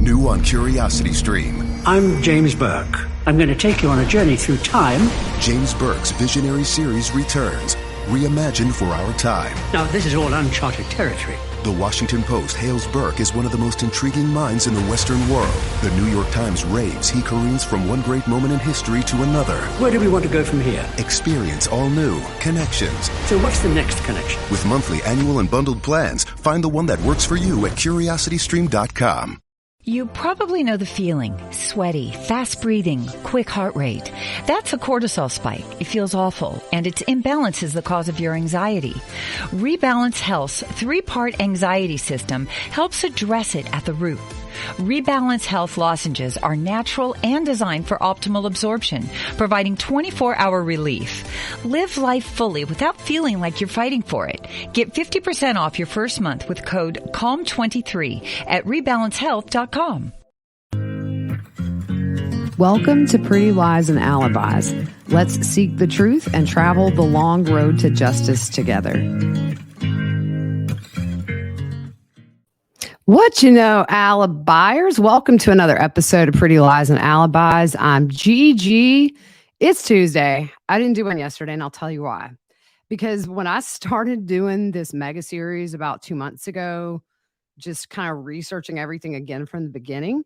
New on Curiosity Stream. I'm James Burke. I'm going to take you on a journey through time. James Burke's visionary series returns, reimagined for our time. Now, this is all uncharted territory. The Washington Post hails Burke as one of the most intriguing minds in the Western world. The New York Times raves he careens from one great moment in history to another. Where do we want to go from here? Experience all new connections. So what's the next connection? With monthly, annual, and bundled plans, find the one that works for you at CuriosityStream.com. You probably know the feeling. Sweaty, fast breathing, quick heart rate. That's a cortisol spike. It feels awful, and its imbalance is the cause of your anxiety. Rebalance Health's 3-part anxiety system helps address it at the root. Rebalance Health lozenges are natural and designed for optimal absorption, providing 24-hour relief. Live life fully without feeling like you're fighting for it. Get 50% off your first month with code CALM23 at rebalancehealth.com. Welcome to Pretty Lies and Alibis. Let's seek the truth and travel the long road to justice together. What you know, Alibis? Welcome to another episode of Pretty Lies and Alibis. I'm Gigi. It's Tuesday. I didn't do one yesterday, and I'll tell you why. Because when I started doing this mega series about 2 months ago, just kind of researching everything again from the beginning,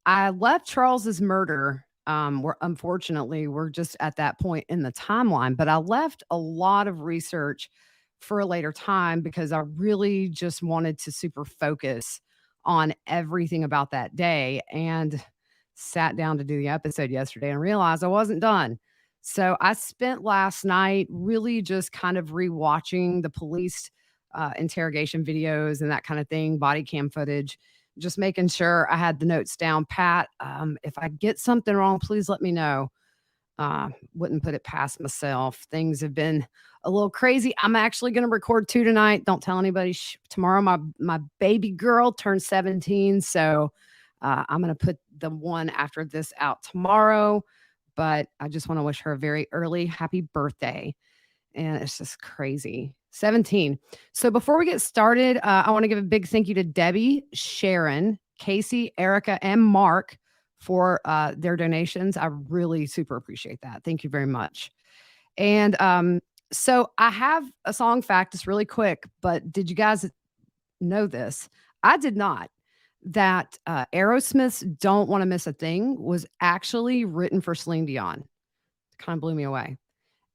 I left Charles's murder. Unfortunately, we're just at that point in the timeline, but I left a lot of research for a later time because I really just wanted to super focus on everything about that day, and sat down to do the episode yesterday and realized I wasn't done. So I spent last night really just kind of rewatching the police interrogation videos and that kind of thing, body cam footage, just making sure I had the notes down pat. If I get something wrong, please let me know. Wouldn't put it past myself. Things have been a little crazy. I'm actually going to record 2 tonight. Don't tell anybody. Tomorrow, my baby girl turns 17. So I'm going to put the one after this out tomorrow. But I just want to wish her a very early happy birthday. And it's just crazy. 17. So before we get started, I want to give a big thank you to Debbie, Sharon, Casey, Erica, and Mark for their donations. I really super appreciate that. Thank you very much. And so I have a song fact. It's really quick, but did you guys know this? I did not. That Aerosmith's Don't Want to Miss a Thing was actually written for Celine Dion. It kind of blew me away.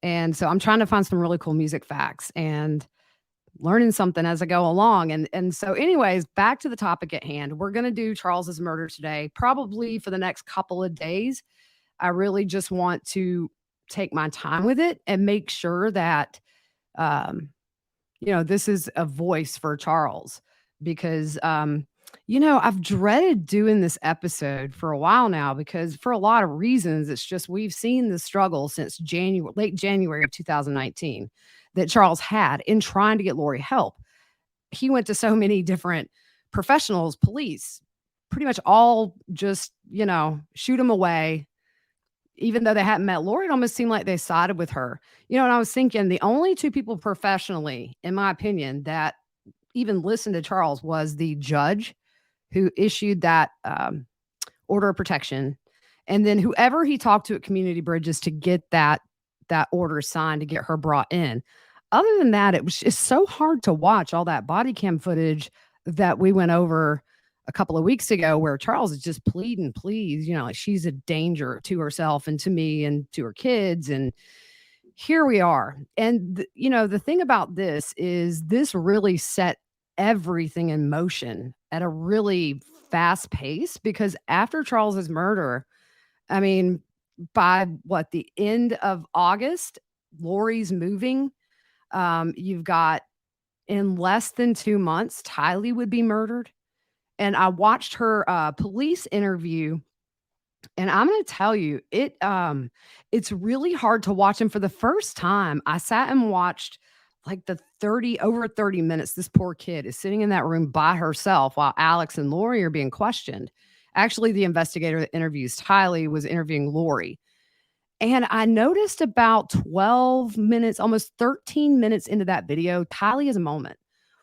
And so I'm trying to find some really cool music facts and learning something as I go along. And so anyways, back to the topic at hand. We're going to do Charles's murder today, probably for the next couple of days. I really just want to take my time with it and make sure that, this is a voice for Charles because, I've dreaded doing this episode for a while now because for a lot of reasons, it's just we've seen the struggle since late January of 2019 that Charles had in trying to get Lori help. He went to so many different professionals, police, pretty much all just, shoot him away. Even though they hadn't met Lori, it almost seemed like they sided with her. And I was thinking the only 2 people professionally, in my opinion, that even listened to Charles was the judge who issued that order of protection. And then whoever he talked to at Community Bridges to get that order signed to get her brought in. Other than that, it's so hard to watch all that body cam footage that we went over a couple of weeks ago where Charles is just pleading, please, like she's a danger to herself and to me and to her kids. And here we are. And, the thing about this is this really set everything in motion at a really fast pace because after Charles's murder, by the end of August, Lori's moving. You've got in less than 2 months, Tylee would be murdered. And I watched her police interview, and I'm going to tell you, it's really hard to watch. And for the first time, I sat and watched like over 30 minutes. This poor kid is sitting in that room by herself while Alex and Lori are being questioned. Actually, the investigator that interviews Tylee was interviewing Lori. And I noticed about 12 minutes, almost 13 minutes into that video, Tylee has a moment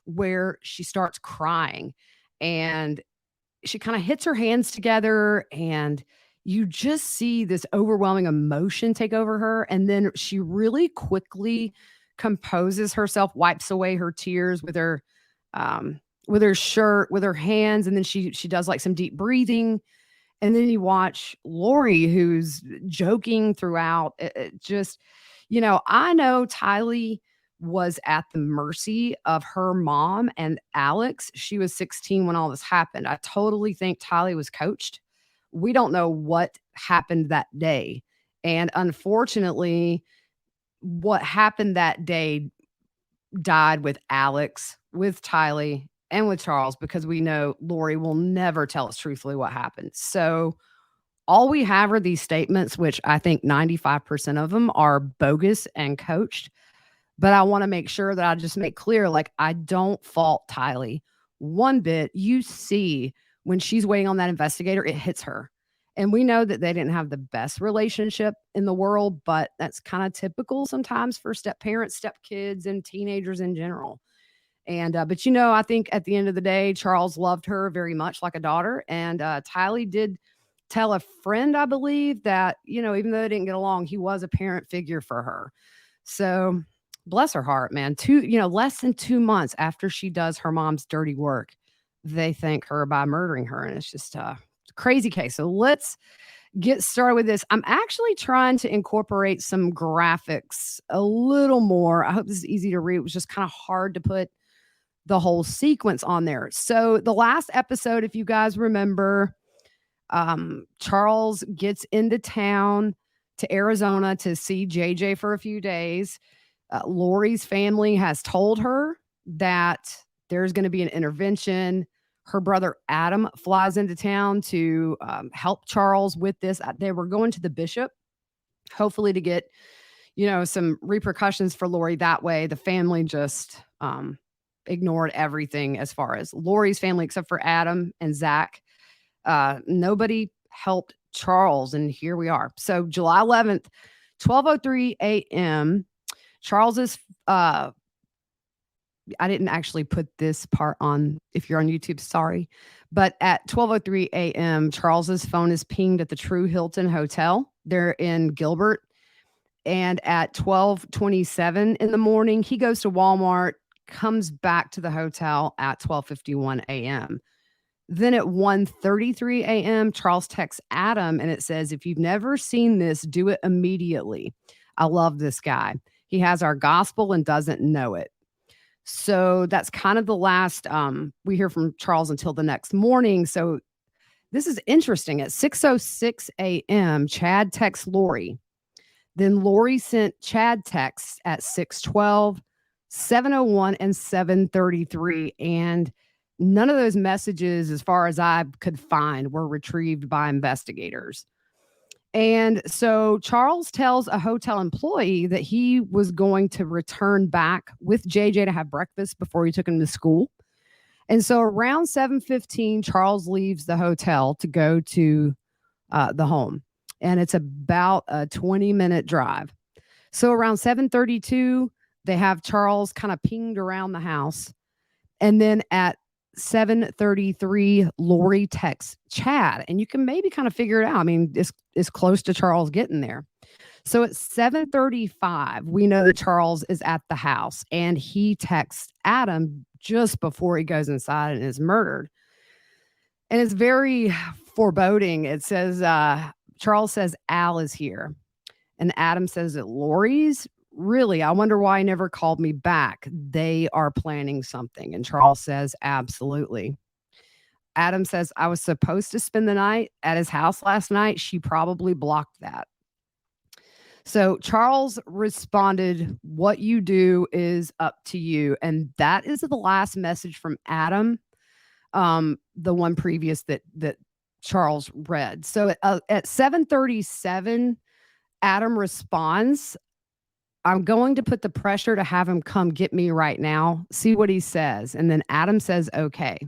where she starts crying. And she kind of hits her hands together, and you just see this overwhelming emotion take over her. And then she really quickly composes herself, wipes away her tears with her shirt, with her hands, and then she does like some deep breathing. And then you watch Lori, who's joking throughout. It just, I know Tylee was at the mercy of her mom and Alex. She was 16 when all this happened. I totally think Tylee was coached. We don't know what happened that day. And unfortunately, what happened that day died with Alex, with Tylee, and with Charles, because we know Lori will never tell us truthfully what happened. So all we have are these statements, which I think 95% of them are bogus and coached. But I want to make sure that I just make clear, like, I don't fault Tylee one bit. You see, when she's waiting on that investigator, it hits her. And we know that they didn't have the best relationship in the world, but that's kind of typical sometimes for step parents, step kids, and teenagers in general. And, but I think at the end of the day, Charles loved her very much like a daughter. And Tylee did tell a friend, I believe, that, even though they didn't get along, he was a parent figure for her. So bless her heart, man. Less than 2 months after she does her mom's dirty work, they thank her by murdering her. And it's just a crazy case. So let's get started with this. I'm actually trying to incorporate some graphics a little more. I hope this is easy to read. It was just kind of hard to put the whole sequence on there. So the last episode, if you guys remember, Charles gets into town to Arizona to see JJ for a few days. Lori's family has told her that there's going to be an intervention. Her brother Adam flies into town to help Charles with this. They were going to the bishop, hopefully to get, some repercussions for Lori that way. The family just ignored everything as far as Lori's family, except for Adam and Zach. Nobody helped Charles, and here we are. So July 11th, 12:03 a.m., Charles's, I didn't actually put this part on if you're on YouTube, sorry. But at 12:03 a.m., Charles's phone is pinged at the True Hilton Hotel. They're in Gilbert. And at 12:27 in the morning, he goes to Walmart, comes back to the hotel at 12:51 a.m. Then at 1:33 a.m., Charles texts Adam, and it says, "If you've never seen this, do it immediately. I love this guy. He has our gospel and doesn't know it." So that's kind of the last we hear from Charles until the next morning. So this is interesting. At 6:06 a.m., Chad texts Lori. Then Lori sent Chad texts at 6:12, 7:01, and 7:33. And none of those messages, as far as I could find, were retrieved by investigators. And so Charles tells a hotel employee that he was going to return back with JJ to have breakfast before he took him to school. And so around 7:15, Charles leaves the hotel to go to the home. And it's about a 20-minute drive. So around 7:32, they have Charles kind of pinged around the house. And then at 7:33, Lori texts Chad, and you can maybe kind of figure it out. I mean, it's close to Charles getting there. So at 7:35, we know that Charles is at the house, and he texts Adam just before he goes inside and is murdered. And it's very foreboding. It says, Charles says, "Al is here." And Adam says that Lori's. Really, I wonder why he never called me back. They are planning something. And Charles says, "Absolutely." Adam says, "I was supposed to spend the night at his house last night. She probably blocked that." So Charles responded, "What you do is up to you." And that is the last message from Adam, the one previous that Charles read. So at 7:37, Adam responds, "I'm going to put the pressure to have him come get me right now. See what he says." And then Adam says, "Okay."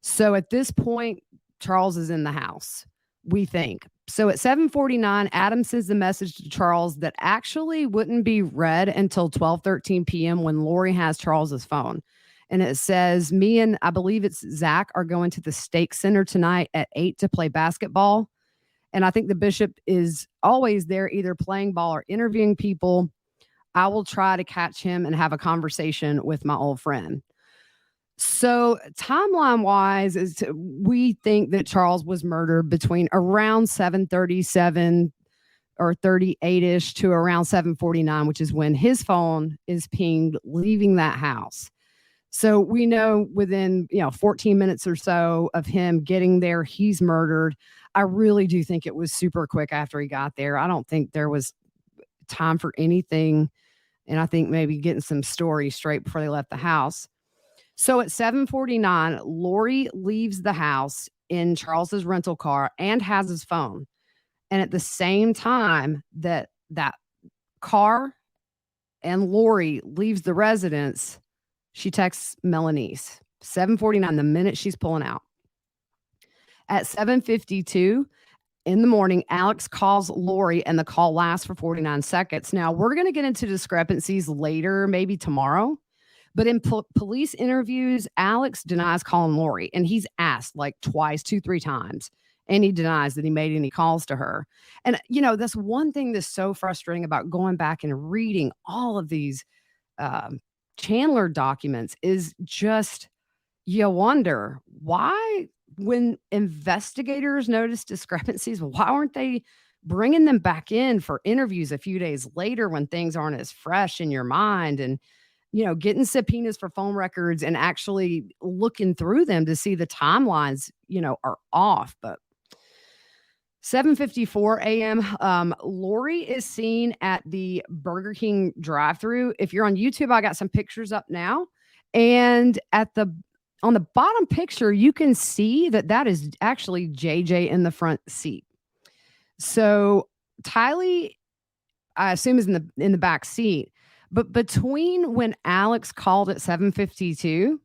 So at this point, Charles is in the house, we think. So at 7:49, Adam sends the message to Charles that actually wouldn't be read until 12:13 p.m. when Lori has Charles's phone. And it says, me and I believe it's Zach are going to the Stake Center tonight at 8 to play basketball. And I think the bishop is always there, either playing ball or interviewing people. I will try to catch him and have a conversation with my old friend. So timeline wise, we think that Charles was murdered between around 7:37 or 38-ish to around 7:49, which is when his phone is pinged leaving that house. So we know within 14 minutes or so of him getting there, he's murdered. I really do think it was super quick after he got there. I don't think there was time for anything. And I think maybe getting some stories straight before they left the house. So at 7:49, Lori leaves the house in Charles's rental car and has his phone. And at the same time that car and Lori leaves the residence, she texts Melanice. 7:49, the minute she's pulling out. At 7:52 in the morning, Alex calls Lori, and the call lasts for 49 seconds. Now, we're going to get into discrepancies later, maybe tomorrow. But in police interviews, Alex denies calling Lori, and he's asked like twice, 2-3 times, and he denies that he made any calls to her. And, that's one thing that's so frustrating about going back and reading all of these Chandler documents is just, you wonder why, when investigators notice discrepancies, why aren't they bringing them back in for interviews a few days later when things aren't as fresh in your mind, and getting subpoenas for phone records and actually looking through them to see the timelines, are off. But 7:54 a.m., Lori is seen at the Burger King drive-thru. If you're on YouTube, I got some pictures up now. And on the bottom picture, you can see that is actually JJ in the front seat. So Tylee, I assume, is in the back seat. But between when Alex called at 7:52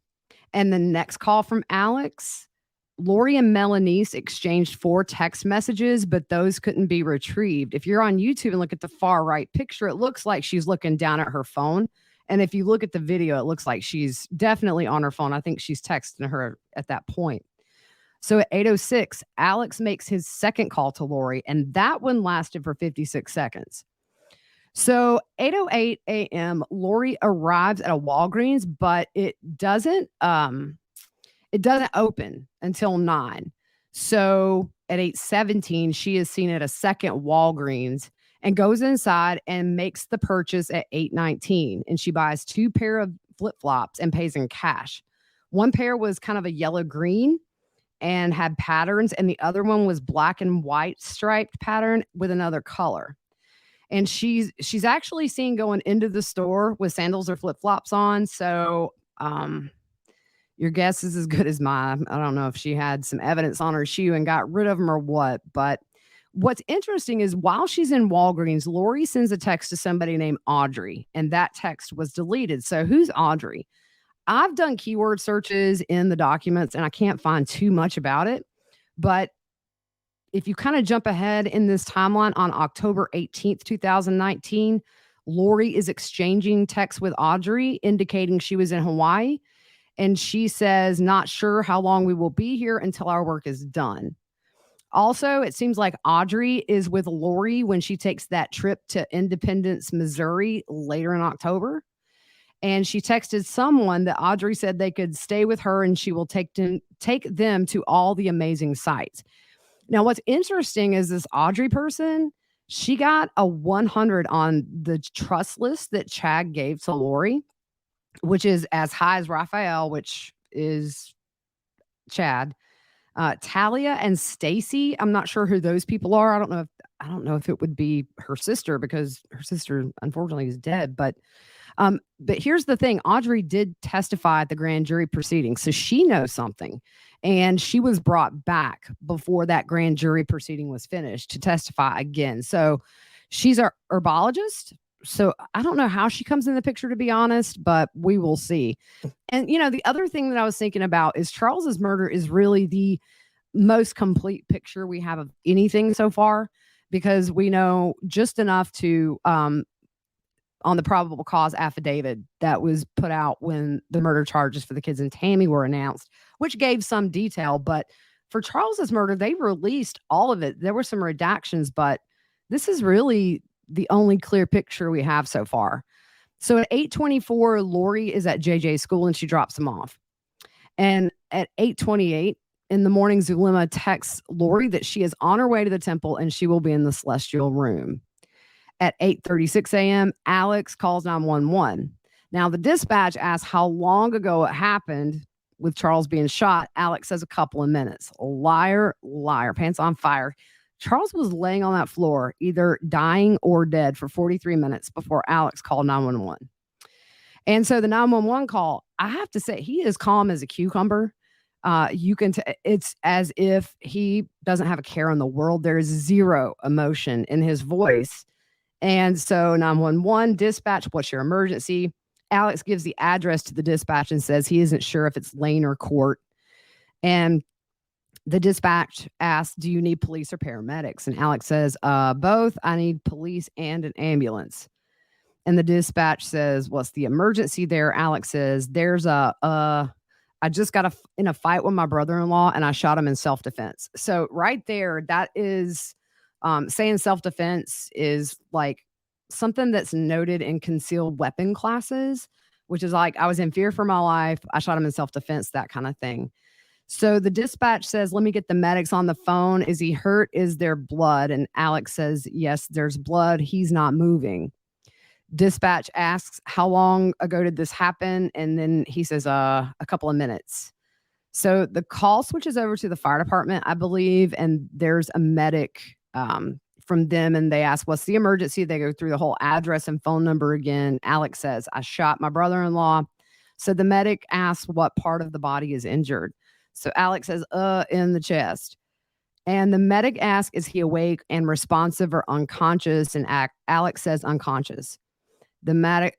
and the next call from Alex, Lori and Melanice exchanged 4 text messages, but those couldn't be retrieved. If you're on YouTube and look at the far right picture, it looks like she's looking down at her phone. And if you look at the video, it looks like she's definitely on her phone. I think she's texting her at that point. So at 8:06, Alex makes his second call to Lori, and that one lasted for 56 seconds. So 8:08 a.m., Lori arrives at a Walgreens, but it doesn't open until 9. So at 8:17, she is seen at a second Walgreens and goes inside and makes the purchase at 8:19. And she buys 2 pair of flip-flops and pays in cash. One pair was kind of a yellow-green and had patterns, and the other one was black and white striped pattern with another color. And she's actually seen going into the store with sandals or flip-flops on. So your guess is as good as mine. I don't know if she had some evidence on her shoe and got rid of them or what. But what's interesting is while she's in Walgreens, Lori sends a text to somebody named Audrey, and that text was deleted. So who's Audrey? I've done keyword searches in the documents, and I can't find too much about it. But if you kind of jump ahead in this timeline, on October 18th, 2019, Lori is exchanging texts with Audrey indicating she was in Hawaii. And she says, not sure how long we will be here until our work is done. Also, it seems like Audrey is with Lori when she takes that trip to Independence, Missouri later in October. And she texted someone that Audrey said they could stay with her and she will take them to all the amazing sites. Now, what's interesting is this Audrey person, she got a 100 on the trust list that Chad gave to Lori, which is as high as Raphael, which is Chad. Talia and Stacy, I'm not sure who those people are. I don't know if it would be her sister, because her sister unfortunately is dead. But here's the thing: Audrey did testify at the grand jury proceeding, so she knows something, and she was brought back before that grand jury proceeding was finished to testify again. So she's a herbologist. So I don't know how she comes in the picture, to be honest, but we will see. And, the other thing that I was thinking about is Charles's murder is really the most complete picture we have of anything so far, because we know just enough to on the probable cause affidavit that was put out when the murder charges for the kids and Tammy were announced, which gave some detail. But for Charles's murder, they released all of it. There were some redactions, but this is really the only clear picture we have so far. So at 8:24, Lori is at JJ's school and she drops him off. And at 8:28 in the morning, Zulema texts Lori that she is on her way to the temple and she will be in the celestial room. At 8:36 a.m., Alex calls 911. Now, the dispatch asks how long ago it happened with Charles being shot. Alex says a couple of minutes. Liar, liar, pants on fire. Charles was laying on that floor, either dying or dead, for 43 minutes before Alex called 911. And so the 911 call, I have to say, he is calm as a cucumber. It's as if he doesn't have a care in the world. There is zero emotion in his voice. And so 911 dispatch, what's your emergency? Alex gives the address to the dispatch and says he isn't sure if it's Lane or Court. And the dispatch asks, do you need police or paramedics? And Alex says, both. I need police and an ambulance. And the dispatch says, what's the emergency there? Alex says, I just got in a fight with my brother-in-law and I shot him in self-defense. So right there, that is saying self-defense is like something that's noted in concealed weapon classes, which is like, I was in fear for my life. I shot him in self-defense, that kind of thing. So the dispatch says, let me get the medics on the phone. Is he hurt? Is there blood? And Alex says, yes, there's blood. He's not moving. Dispatch asks, how long ago did this happen? And then he says, a couple of minutes. So the call switches over to the fire department, I believe, and there's a medic from them, and they ask, what's the emergency? They go through the whole address and phone number again. Alex says, I shot my brother-in-law. So the medic asks what part of the body is injured. So Alex says, in the chest. And the medic asks, is he awake and responsive or unconscious? And Alex says unconscious. The medic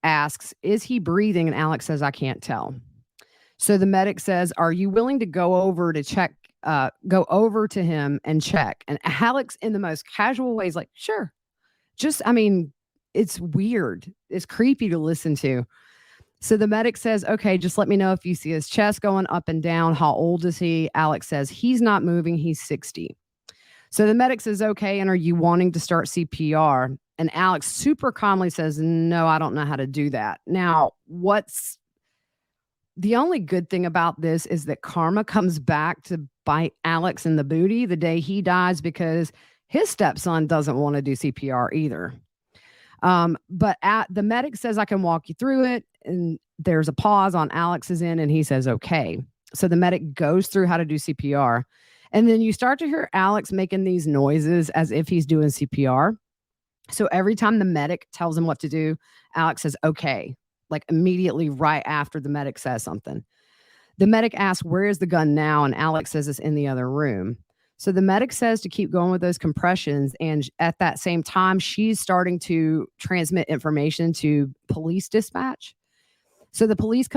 asks, is he breathing? And Alex says, I can't tell. So the medic says, are you willing to go over to him and check? And Alex, in the most casual way, is like, sure. It's weird. It's creepy to listen to. So the medic says, okay, just let me know if you see his chest going up and down. How old is he? Alex says, he's not moving. He's 60. So the medic says, okay, and are you wanting to start CPR? And Alex super calmly says, no, I don't know how to do that. Now, what's the only good thing about this is that karma comes back to bite Alex in the booty the day he dies, because his stepson doesn't want to do CPR either. But the medic says, I can walk you through it. And there's a pause on Alex's end, and he says, okay. So the medic goes through how to do CPR. And then you start to hear Alex making these noises as if he's doing CPR. So every time the medic tells him what to do, Alex says, okay, like immediately right after the medic says something. The medic asks, where is the gun now? And Alex says it's in the other room. So the medic says to keep going with those compressions. And at that same time, she's starting to transmit information to police dispatch. So the police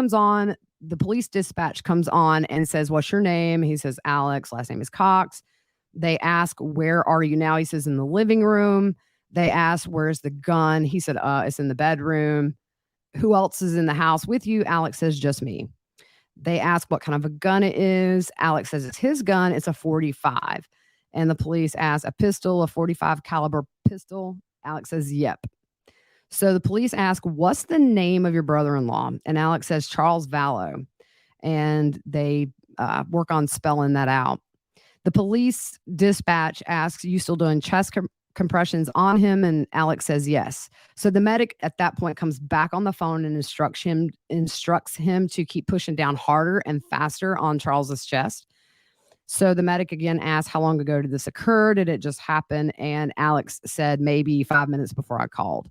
dispatch comes on and says, what's your name? He says, Alex, last name is Cox. They ask, where are you now? He says, in the living room. They ask, where's the gun? He said, it's in the bedroom. Who else is in the house with you? Alex says, just me. They ask what kind of a gun it is. Alex says it's his gun. It's a .45. And the police ask, a pistol, a .45 caliber pistol? Alex says, yep. So the police ask, what's the name of your brother-in-law? And Alex says, Charles Vallow. And they work on spelling that out. The police dispatch asks, you still doing chest compressions on him? And Alex says, yes. So the medic at that point comes back on the phone and instructs him to keep pushing down harder and faster on Charles's chest. So the medic again asks, how long ago did this occur? Did it just happen? And Alex said, maybe 5 minutes before I called.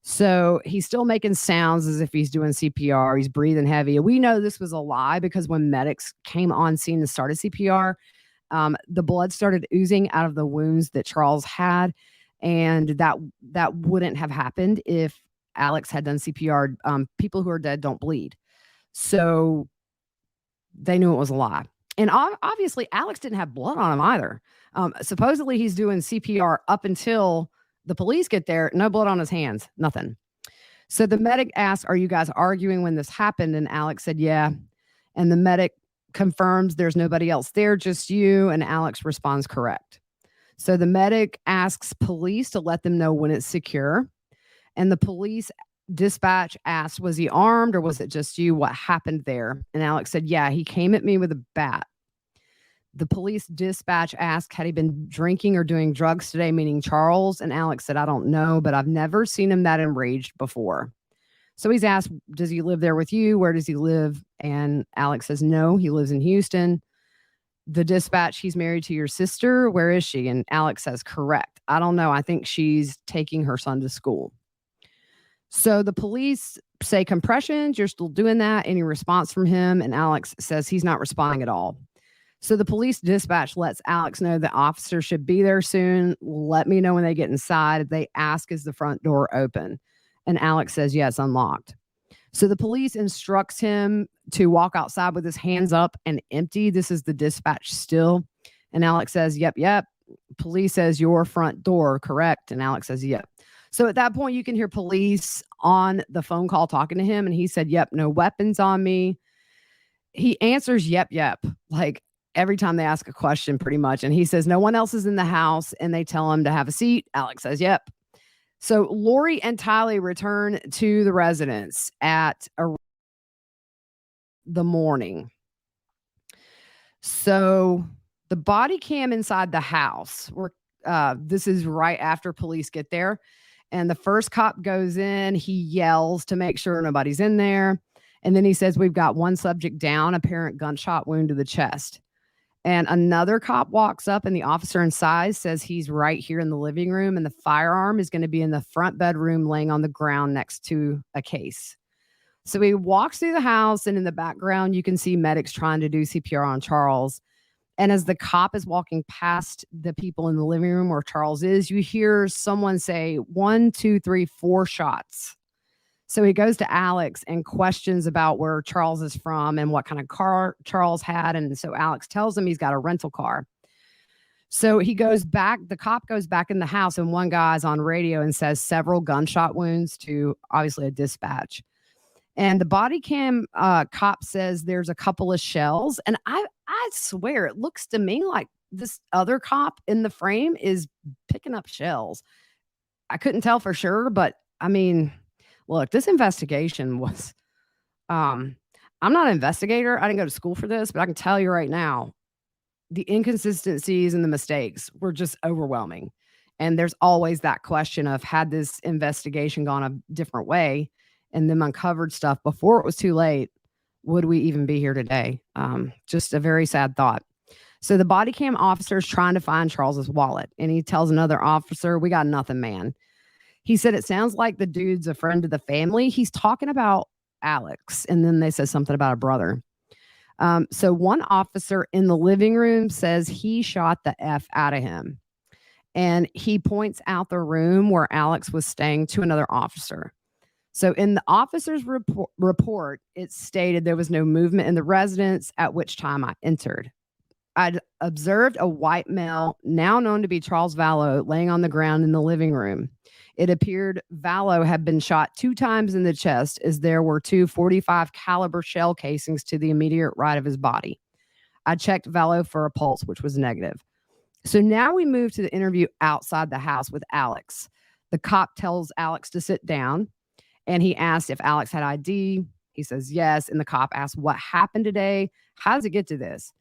So he's still making sounds as if he's doing CPR. He's breathing heavy. We know this was a lie because when medics came on scene and started CPR, the blood started oozing out of the wounds that Charles had. And that wouldn't have happened if Alex had done CPR. People who are dead don't bleed. So they knew it was a lie. And obviously, Alex didn't have blood on him either. Supposedly, he's doing CPR up until The police get there, no blood on his hands, nothing. So the medic asks, are you guys arguing when this happened? And Alex said, yeah. And the medic confirms there's nobody else there, just you. And Alex responds, correct. So the medic asks police to let them know when it's secure. And the police dispatch asked, was he armed or was it just you? What happened there? And Alex said, yeah, he came at me with a bat. The police dispatch asked, had he been drinking or doing drugs today, meaning Charles? And Alex said, I don't know, but I've never seen him that enraged before. So he's asked, does he live there with you? Where does he live? And Alex says, no, he lives in Houston. The dispatch, he's married to your sister. Where is she? And Alex says, correct. I don't know. I think she's taking her son to school. So the police say, compressions, you're still doing that. Any response from him? And Alex says he's not responding at all. So the police dispatch lets Alex know the officer should be there soon. Let me know when they get inside. They ask, is the front door open? And Alex says, yes, unlocked. So the police instructs him to walk outside with his hands up and empty. This is the dispatch still. And Alex says, yep. Police says, your front door, correct? And Alex says, yep. So at that point, you can hear police on the phone call talking to him. And he said, yep, no weapons on me. He answers, yep. Like every time they ask a question pretty much. And he says, no one else is in the house. And they tell him to have a seat. Alex says, yep. So Lori and Tylee return to the residence at the morning. So the body cam inside the house, this is right after police get there. And the first cop goes in, he yells to make sure nobody's in there. And then he says, we've got one subject down, apparent gunshot wound to the chest. And another cop walks up and the officer inside says he's right here in the living room and the firearm is going to be in the front bedroom laying on the ground next to a case. So he walks through the house and in the background, you can see medics trying to do CPR on Charles. And as the cop is walking past the people in the living room where Charles is, you hear someone say 1, 2, 3, 4 shots. So he goes to Alex and questions about where Charles is from and what kind of car Charles had. And so Alex tells him he's got a rental car. So he goes back, the cop goes back in the house and one guy's on radio and says several gunshot wounds to obviously a dispatch. And the body cam cop says there's a couple of shells. And I swear it looks to me like this other cop in the frame is picking up shells. I couldn't tell for sure, but I mean, look, this investigation was, I'm not an investigator. I didn't go to school for this, but I can tell you right now, the inconsistencies and the mistakes were just overwhelming. And there's always that question of had this investigation gone a different way and them uncovered stuff before it was too late, would we even be here today? Just a very sad thought. So the body cam officer is trying to find Charles's wallet and he tells another officer, we got nothing, man. He said, it sounds like the dude's a friend of the family. He's talking about Alex. And then they said something about a brother. So one officer in the living room says he shot the F out of him. And he points out the room where Alex was staying to another officer. So in the officer's report, it stated there was no movement in the residence at which time I entered. I'd observed a white male, now known to be Charles Vallow, laying on the ground in the living room. It appeared Vallow had been shot 2 times in the chest as there were 2 .45 caliber shell casings to the immediate right of his body. I checked Vallow for a pulse, which was negative. So now we move to the interview outside the house with Alex. The cop tells Alex to sit down and he asked if Alex had ID. He says yes. And the cop asks, what happened today? How does it get to this?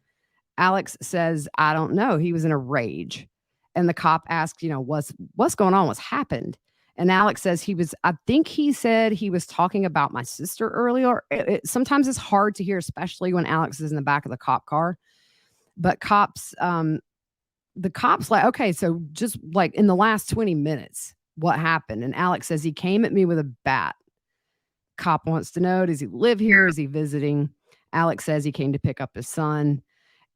Alex says, I don't know. He was in a rage. And the cop asks, what's going on? What's happened? And Alex says I think he said he was talking about my sister earlier. Sometimes it's hard to hear, especially when Alex is in the back of the cop car. But the cop's like, okay, so just like in the last 20 minutes, what happened? And Alex says he came at me with a bat. Cop wants to know, does he live here? Is he visiting? Alex says he came to pick up his son.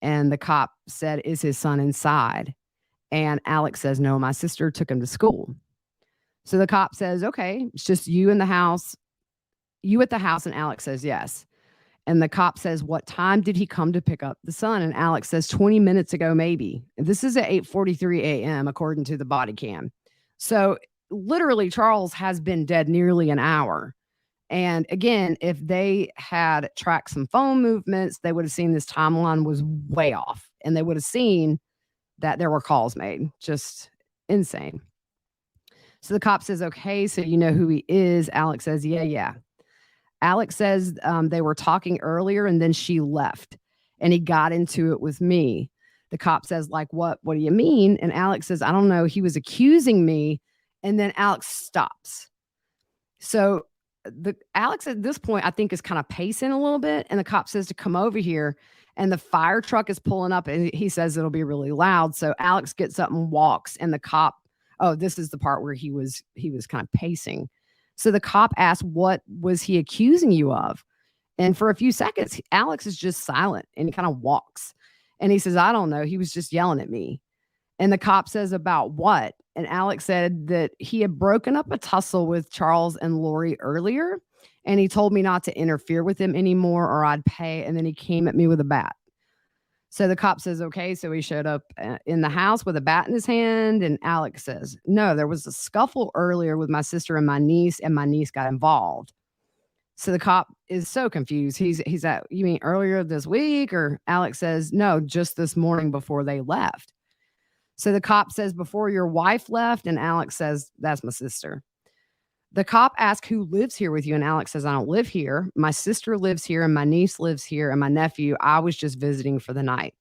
And the cop said, is his son inside? And Alex says, no, my sister took him to school. So the cop says, okay, it's just you in the house, you at the house. And Alex says, yes. And the cop says, what time did he come to pick up the son? And Alex says 20 minutes ago, maybe. And this is at 8:43 a.m. according to the body cam. So literally, Charles has been dead nearly an hour. And again, if they had tracked some phone movements, they would have seen this timeline was way off, and they would have seen that there were calls made. Just insane. So the cop says, okay, so you know who he is. Alex says, yeah. Alex says they were talking earlier and then she left and he got into it with me. The cop says, like, what do you mean? And Alex says, I don't know. He was accusing me. And then Alex stops. So Alex at this point, I think, is kind of pacing a little bit. And the cop says to come over here. And the fire truck is pulling up and he says it'll be really loud. So Alex gets up and walks, and the cop, this is the part where he was kind of pacing. So the cop asks, what was he accusing you of? And for a few seconds, Alex is just silent and he kind of walks. And he says, I don't know. He was just yelling at me. And the cop says, about what? And Alex said that he had broken up a tussle with Charles and Lori earlier. And he told me not to interfere with him anymore or I'd pay. And then he came at me with a bat. So the cop says, okay. So he showed up in the house with a bat in his hand. And Alex says, no, there was a scuffle earlier with my sister and my niece got involved. So the cop is so confused. He's at, you mean earlier this week? Or Alex says, no, just this morning before they left. So the cop says, before your wife left? And Alex says, that's my sister. The cop asks, who lives here with you? And Alex says, I don't live here. My sister lives here and my niece lives here and my nephew, I was just visiting for the night.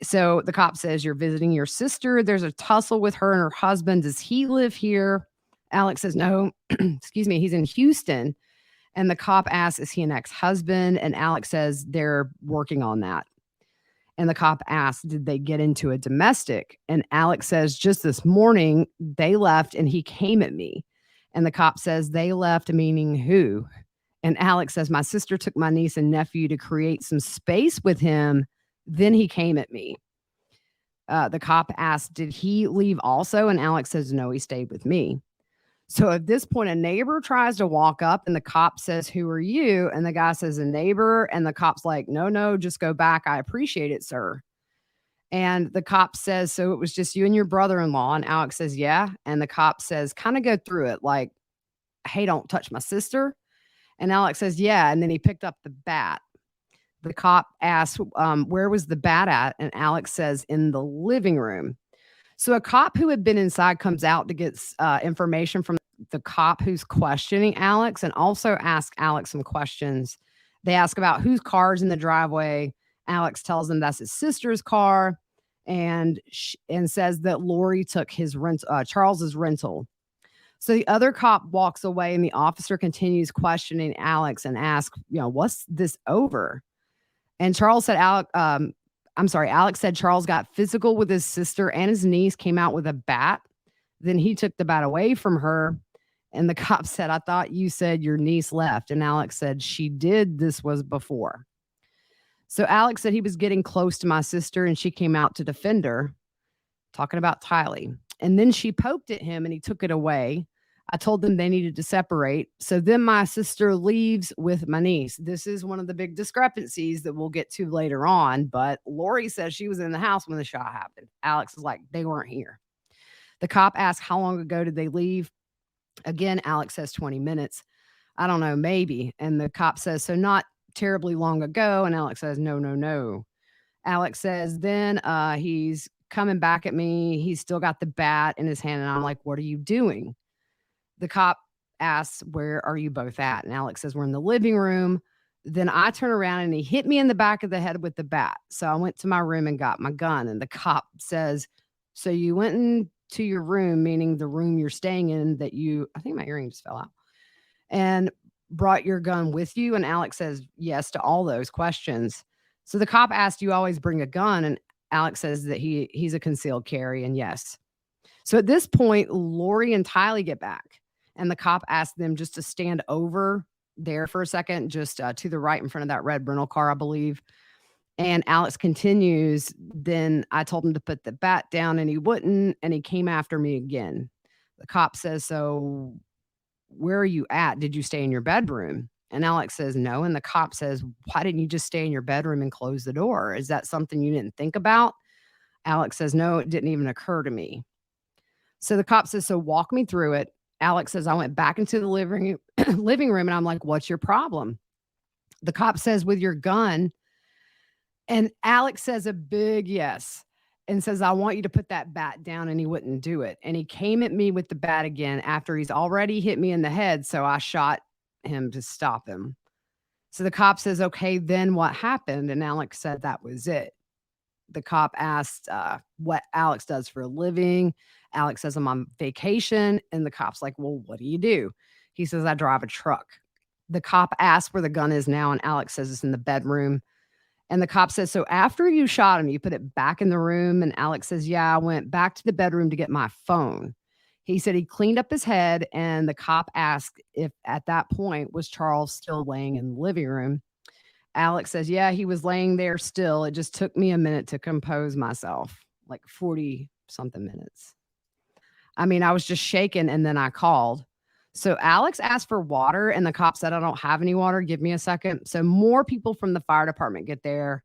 So the cop says, you're visiting your sister. There's a tussle with her and her husband. Does he live here? Alex says, no, excuse me, he's in Houston. And the cop asks, is he an ex-husband? And Alex says, they're working on that. And the cop asks, did they get into a domestic? And Alex says, just this morning, they left and he came at me. And the cop says, they left, meaning who? And Alex says, my sister took my niece and nephew to create some space with him. Then he came at me. The cop asked, did he leave also? And Alex says, no, he stayed with me. So at this point, a neighbor tries to walk up and the cop says, who are you? And the guy says, a neighbor. And the cop's like, no, just go back. I appreciate it, sir. And the cop says, so it was just you and your brother-in-law? And Alex says, yeah. And the cop says, kind of go through it like, hey, don't touch my sister. And Alex says, yeah. And then he picked up the bat. The cop asks, where was the bat at? And Alex says, in the living room. So a cop who had been inside comes out to get information from the cop who's questioning Alex and also ask Alex some questions. They ask about whose car's in the driveway. Alex tells them that's his sister's car and says that Lori took his Charles's rental. So the other cop walks away and the officer continues questioning Alex and asks, what's this over? And Alex said Charles got physical with his sister and his niece, came out with a bat. Then he took the bat away from her. And the cop said, I thought you said your niece left. And Alex said, she did. This was before. So Alex said he was getting close to my sister and she came out to defend her, talking about Tylee. And then she poked at him and he took it away. I told them they needed to separate. So then my sister leaves with my niece. This is one of the big discrepancies that we'll get to later on. But Lori says she was in the house when the shot happened. Alex is like, they weren't here. The cop asks, how long ago did they leave? Again, Alex says 20 minutes. I don't know, maybe. And the cop says, so not terribly long ago. And Alex says, no. Alex says, then he's coming back at me. He's still got the bat in his hand. And I'm like, what are you doing? The cop asks, where are you both at? And Alex says, we're in the living room. Then I turn around and he hit me in the back of the head with the bat. So I went to my room and got my gun. And the cop says, so you went into your room, meaning the room you're staying in I think my earring just fell out, and brought your gun with you? And Alex says yes to all those questions. So the cop asked, you always bring a gun? And Alex says that he's a concealed carry, and yes. So at this point, Lori and Tylee get back. And the cop asked them just to stand over there for a second, just to the right in front of that red rental car, I believe. And Alex continues, then I told him to put the bat down and he wouldn't. And he came after me again. The cop says, so where are you at? Did you stay in your bedroom? And Alex says, no. And the cop says, why didn't you just stay in your bedroom and close the door? Is that something you didn't think about? Alex says, no, it didn't even occur to me. So the cop says, so walk me through it. Alex says, I went back into the living room and I'm like, what's your problem? The cop says, with your gun. And Alex says a big yes and says, I want you to put that bat down. And he wouldn't do it. And he came at me with the bat again after he's already hit me in the head. So I shot him to stop him. So the cop says, okay, then what happened? And Alex said that was it. The cop asked what Alex does for a living. Alex says, I'm on vacation. And the cop's like, well, what do you do? He says, I drive a truck. The cop asks where the gun is now. And Alex says it's in the bedroom. And the cop says, so after you shot him, you put it back in the room? And Alex says, yeah, I went back to the bedroom to get my phone. He said he cleaned up his head. And the cop asked if at that point was Charles still laying in the living room. Alex says, yeah, he was laying there still. It just took me a minute to compose myself, like 40 something minutes. I mean, I was just shaken and then I called. So Alex asked for water and the cop said, I don't have any water. Give me a second. So more people from the fire department get there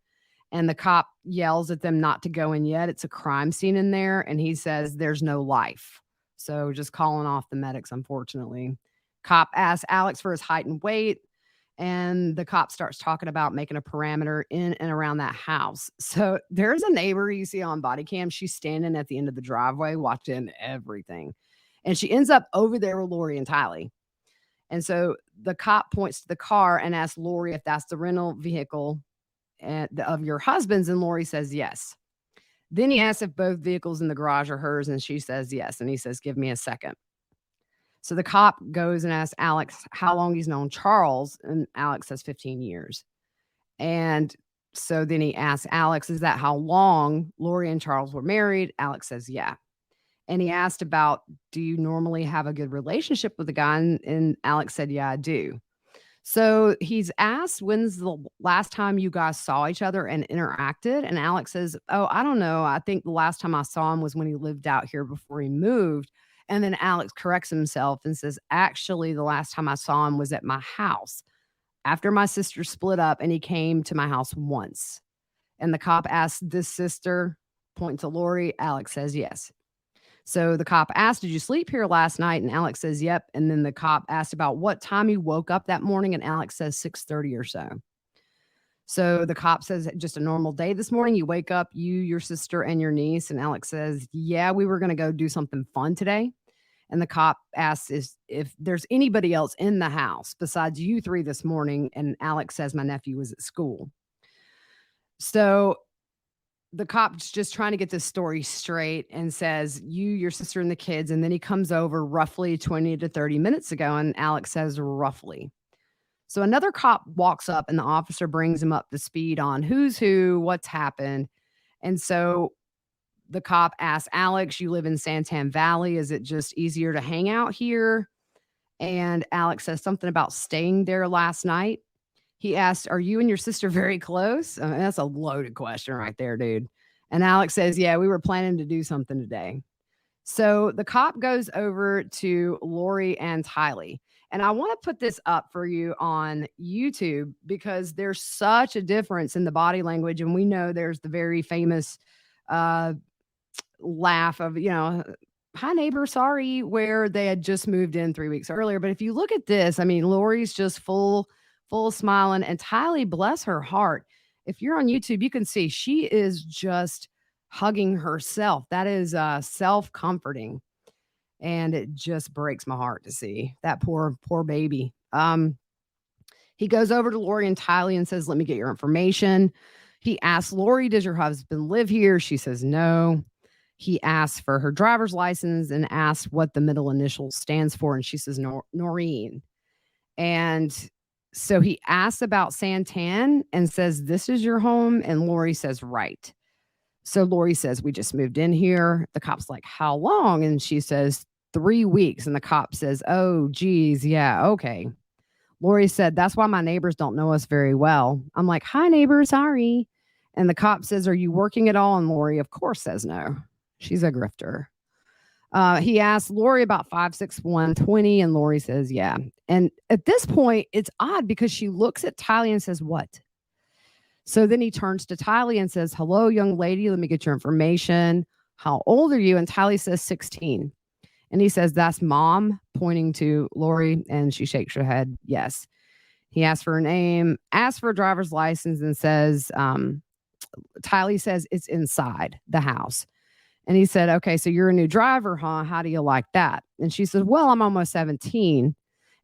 and the cop yells at them not to go in yet. It's a crime scene in there. And he says, there's no life. So just calling off the medics, unfortunately. Cop asks Alex for his height and weight. And the cop starts talking about making a parameter in and around that house. So there's a neighbor you see on body cam. She's standing at the end of the driveway watching everything. And she ends up over there with Lori and Tylee. And so the cop points to the car and asks Lori if that's the rental vehicle of your husband's. And Lori says yes. Then he asks if both vehicles in the garage are hers. And she says yes. And he says, give me a second. So the cop goes and asks Alex how long he's known Charles. And Alex says 15 years. And so then he asks Alex, is that how long Lori and Charles were married? Alex says, yeah. And he asked about, do you normally have a good relationship with the guy? And Alex said, yeah, I do. So he's asked, when's the last time you guys saw each other and interacted? And Alex says, oh, I don't know. I think the last time I saw him was when he lived out here before he moved. And then Alex corrects himself and says, actually, the last time I saw him was at my house after my sister split up and he came to my house once. And the cop asked this sister, pointing to Lori. Alex says, yes. So the cop asked, did you sleep here last night? And Alex says, yep. And then the cop asked about what time he woke up that morning. And Alex says 6:30 or so. So the cop says, just a normal day this morning. You wake up, you, your sister, and your niece. And Alex says, yeah, we were going to go do something fun today. And the cop asks if there's anybody else in the house besides you three this morning. And Alex says, my nephew was at school. So the cop's just trying to get this story straight and says, you, your sister, and the kids. And then he comes over roughly 20 to 30 minutes ago. And Alex says, roughly. So another cop walks up and the officer brings him up to speed on who's who, what's happened. And so the cop asks Alex, you live in Santan Valley. Is it just easier to hang out here? And Alex says something about staying there last night. He asked, are you and your sister very close? I mean, that's a loaded question right there, dude. And Alex says, yeah, we were planning to do something today. So the cop goes over to Lori and Tylee. And I want to put this up for you on YouTube because there's such a difference in the body language. And we know there's the very famous laugh of, hi neighbor, sorry, where they had just moved in 3 weeks earlier. But if you look at this, I mean, Lori's just full smiling, and Tylee, bless her heart. If you're on YouTube, you can see she is just hugging herself. That is self-comforting. And it just breaks my heart to see that poor baby. He goes over to Lori and Tylee and says, let me get your information. He asks Lori, does your husband live here? She says no. He asks for her driver's license and asks what the middle initial stands for. And she says Noreen. And so he asks about Santan and says, this is your home? And Lori says, right. So Lori says, we just moved in here. The cop's like, how long? And she says, 3 weeks. And the cop says, oh, geez. Yeah. Okay. Lori said, that's why my neighbors don't know us very well. I'm like, hi neighbor, sorry. And the cop says, are you working at all? And Lori, of course, says no. She's a grifter. He asked Lori about 5'6", 120, and Lori says, yeah. And at this point, it's odd because she looks at Tylee and says, what? So then he turns to Tylee and says, hello, young lady, let me get your information. How old are you? And Tylee says 16. And he says, that's mom, pointing to Lori. And she shakes her head, yes. He asks for her name, asks for a driver's license, and says, Tylee says it's inside the house. And he said, okay, so you're a new driver, huh? How do you like that? And she says, well, I'm almost 17.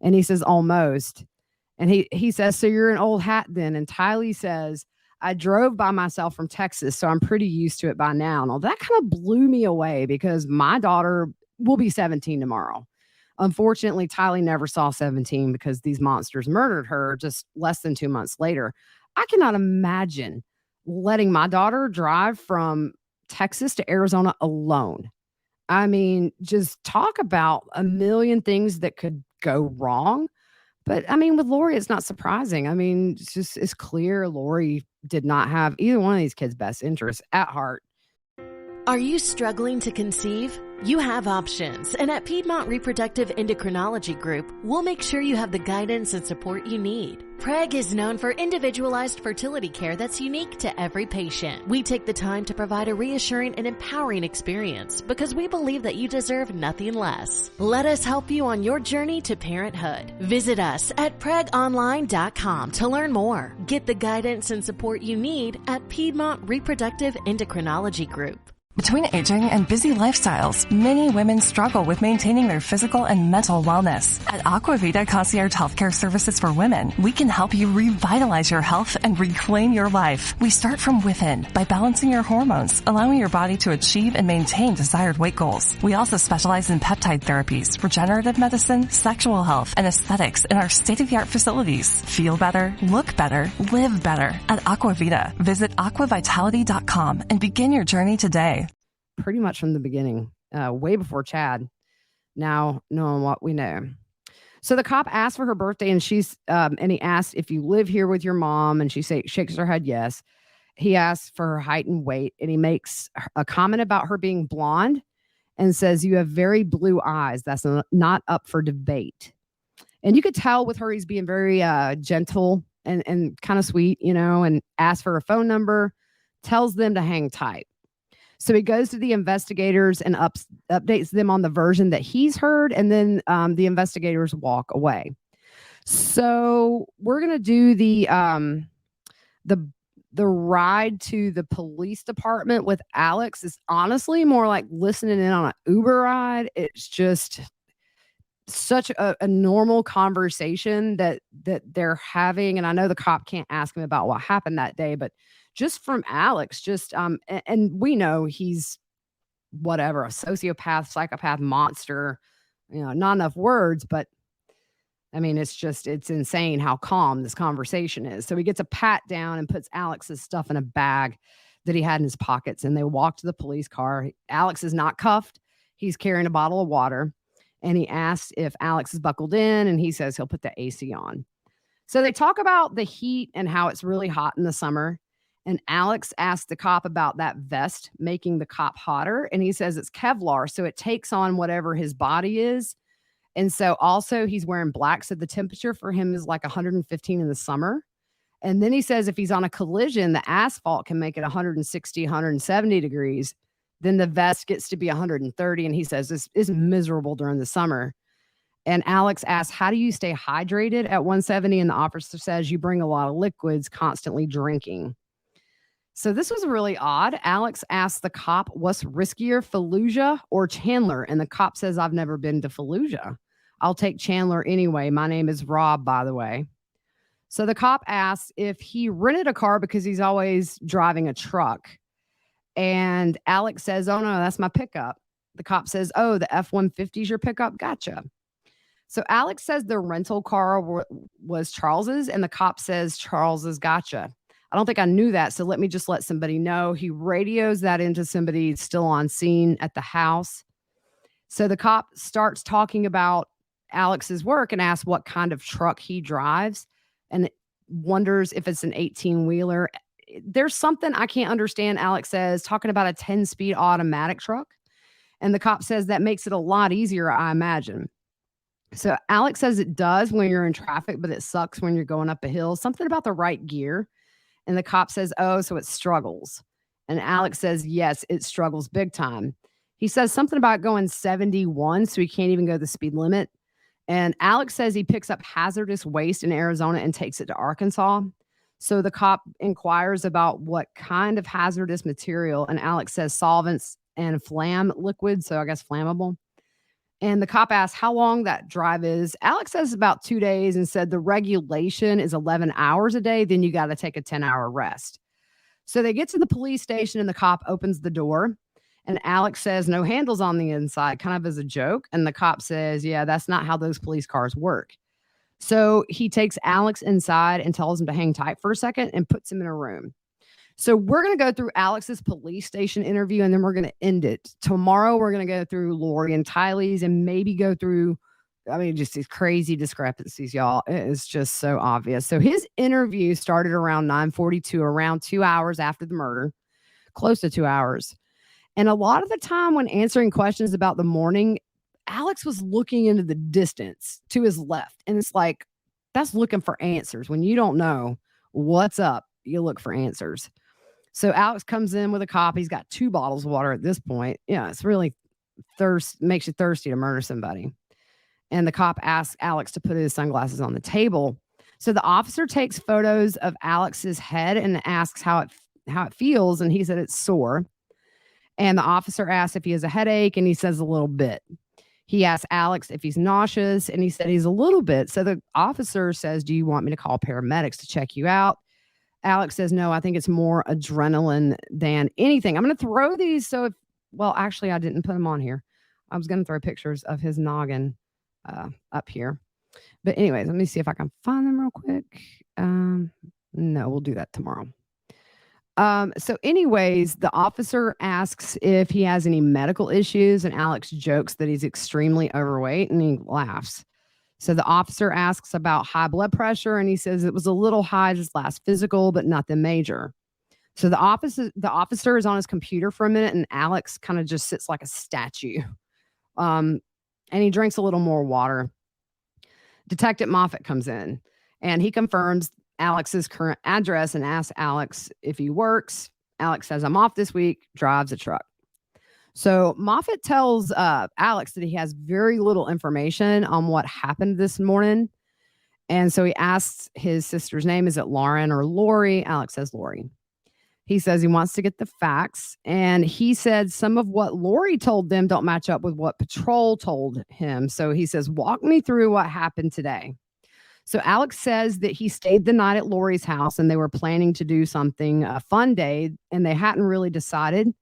And he says, almost. And he says, so you're an old hat then. And Tylee says, I drove by myself from Texas, so I'm pretty used to it by now. Now, that kind of blew me away because my daughter will be 17 tomorrow. Unfortunately, Tylee never saw 17 because these monsters murdered her just less than 2 months later. I cannot imagine letting my daughter drive from Texas to Arizona alone. I mean, just talk about a million things that could go wrong. But I mean, with Lori, it's not surprising. I mean, it's clear Lori did not have either one of these kids' best interests at heart. Are you struggling to conceive? You have options, and at Piedmont Reproductive Endocrinology Group, we'll make sure you have the guidance and support you need. PREG is known for individualized fertility care that's unique to every patient. We take the time to provide a reassuring and empowering experience because we believe that you deserve nothing less. Let us help you on your journey to parenthood. Visit us at pregonline.com to learn more. Get the guidance and support you need at Piedmont Reproductive Endocrinology Group. Between aging and busy lifestyles, many women struggle with maintaining their physical and mental wellness. At Aquavita Concierge Healthcare Services for Women, we can help you revitalize your health and reclaim your life. We start from within by balancing your hormones, allowing your body to achieve and maintain desired weight goals. We also specialize in peptide therapies, regenerative medicine, sexual health, and aesthetics in our state-of-the-art facilities. Feel better, look better, live better at Aquavita. Visit aquavitality.com and begin your journey today. Pretty much from the beginning, way before Chad. Now, knowing what we know. So the cop asked for her birthday, and and he asked if you live here with your mom, and she shakes her head yes. He asked for her height and weight, and he makes a comment about her being blonde and says, you have very blue eyes. That's not up for debate. And you could tell with her, he's being very gentle and kind of sweet, and asks for her phone number, tells them to hang tight. So he goes to the investigators and updates them on the version that he's heard, and then the investigators walk away. So we're gonna do the ride to the police department with Alex is honestly more like listening in on an Uber ride. It's just such a normal conversation that they're having, and I know the cop can't ask him about what happened that day, but just from Alex, and we know he's whatever, a sociopath, psychopath, monster, not enough words, but I mean, it's insane how calm this conversation is. So he gets a pat down and puts Alex's stuff in a bag that he had in his pockets, and they walk to the police car. Alex is not cuffed. He's carrying a bottle of water, and he asks if Alex is buckled in, and he says he'll put the AC on. So they talk about the heat and how it's really hot in the summer. And Alex asked the cop about that vest making the cop hotter. And he says it's Kevlar, so it takes on whatever his body is. And so also he's wearing black, so the temperature for him is like 115 in the summer. And then he says if he's on a collision, the asphalt can make it 160, 170 degrees. Then the vest gets to be 130. And he says this is miserable during the summer. And Alex asks, how do you stay hydrated at 170? And the officer says you bring a lot of liquids, constantly drinking. So this was really odd. Alex asked the cop, what's riskier, Fallujah or Chandler? And the cop says, I've never been to Fallujah. I'll take Chandler anyway. My name is Rob, by the way. So the cop asks if he rented a car because he's always driving a truck. And Alex says, oh, no, that's my pickup. The cop says, oh, the F-150 is your pickup? Gotcha. So Alex says the rental car was Charles's, and the cop says Charles's gotcha. I don't think I knew that, so let me just let somebody know. He radios that into somebody still on scene at the house. So the cop starts talking about Alex's work and asks what kind of truck he drives and wonders if it's an 18-wheeler. There's something I can't understand, Alex says, talking about a 10-speed automatic truck. And the cop says that makes it a lot easier, I imagine. So Alex says it does when you're in traffic, but it sucks when you're going up a hill. Something about the right gear. And the cop says, oh, so it struggles. And Alex says, yes, it struggles big time. He says something about going 71, so he can't even go the speed limit. And Alex says he picks up hazardous waste in Arizona and takes it to Arkansas. So the cop inquires about what kind of hazardous material, and Alex says solvents and flam liquid, so I guess flammable. And the cop asks how long that drive is. Alex says about 2 days and said the regulation is 11 hours a day. Then you got to take a 10-hour rest. So they get to the police station and the cop opens the door. And Alex says no handles on the inside, kind of as a joke. And the cop says, yeah, that's not how those police cars work. So he takes Alex inside and tells him to hang tight for a second and puts him in a room. So we're going to go through Alex's police station interview, and then we're going to end it. Tomorrow, we're going to go through Lori and Tylee's and maybe go through, just these crazy discrepancies, y'all. It is just so obvious. So his interview started around 9:42, around 2 hours after the murder, close to 2 hours. And a lot of the time when answering questions about the morning, Alex was looking into the distance to his left. And it's like, that's looking for answers. When you don't know what's up, you look for answers. So Alex comes in with a cop. He's got 2 bottles of water at this point. Yeah, it's really makes you thirsty to murder somebody. And the cop asks Alex to put his sunglasses on the table. So the officer takes photos of Alex's head and asks how it feels. And he said it's sore. And the officer asks if he has a headache, and he says a little bit. He asks Alex if he's nauseous, and he said he's a little bit. So the officer says, do you want me to call paramedics to check you out? Alex says, no, I think it's more adrenaline than anything. I'm going to throw these. Actually, I didn't put them on here. I was going to throw pictures of his noggin up here. But anyways, let me see if I can find them real quick. No, we'll do that tomorrow. So anyways, the officer asks if he has any medical issues, and Alex jokes that he's extremely overweight, and he laughs. So the officer asks about high blood pressure, and he says it was a little high just last physical, but nothing major. So the officer is on his computer for a minute, and Alex kind of just sits like a statue. And he drinks a little more water. Detective Moffitt comes in, and he confirms Alex's current address and asks Alex if he works. Alex says, I'm off this week, drives a truck. So Moffitt tells Alex that he has very little information on what happened this morning. And so he asks his sister's name. Is it Lauren or Lori? Alex says Lori. He says he wants to get the facts. And he said some of what Lori told them don't match up with what Patrol told him. So he says, walk me through what happened today. So Alex says that he stayed the night at Lori's house, and they were planning to do something, a fun day, and they hadn't really decided.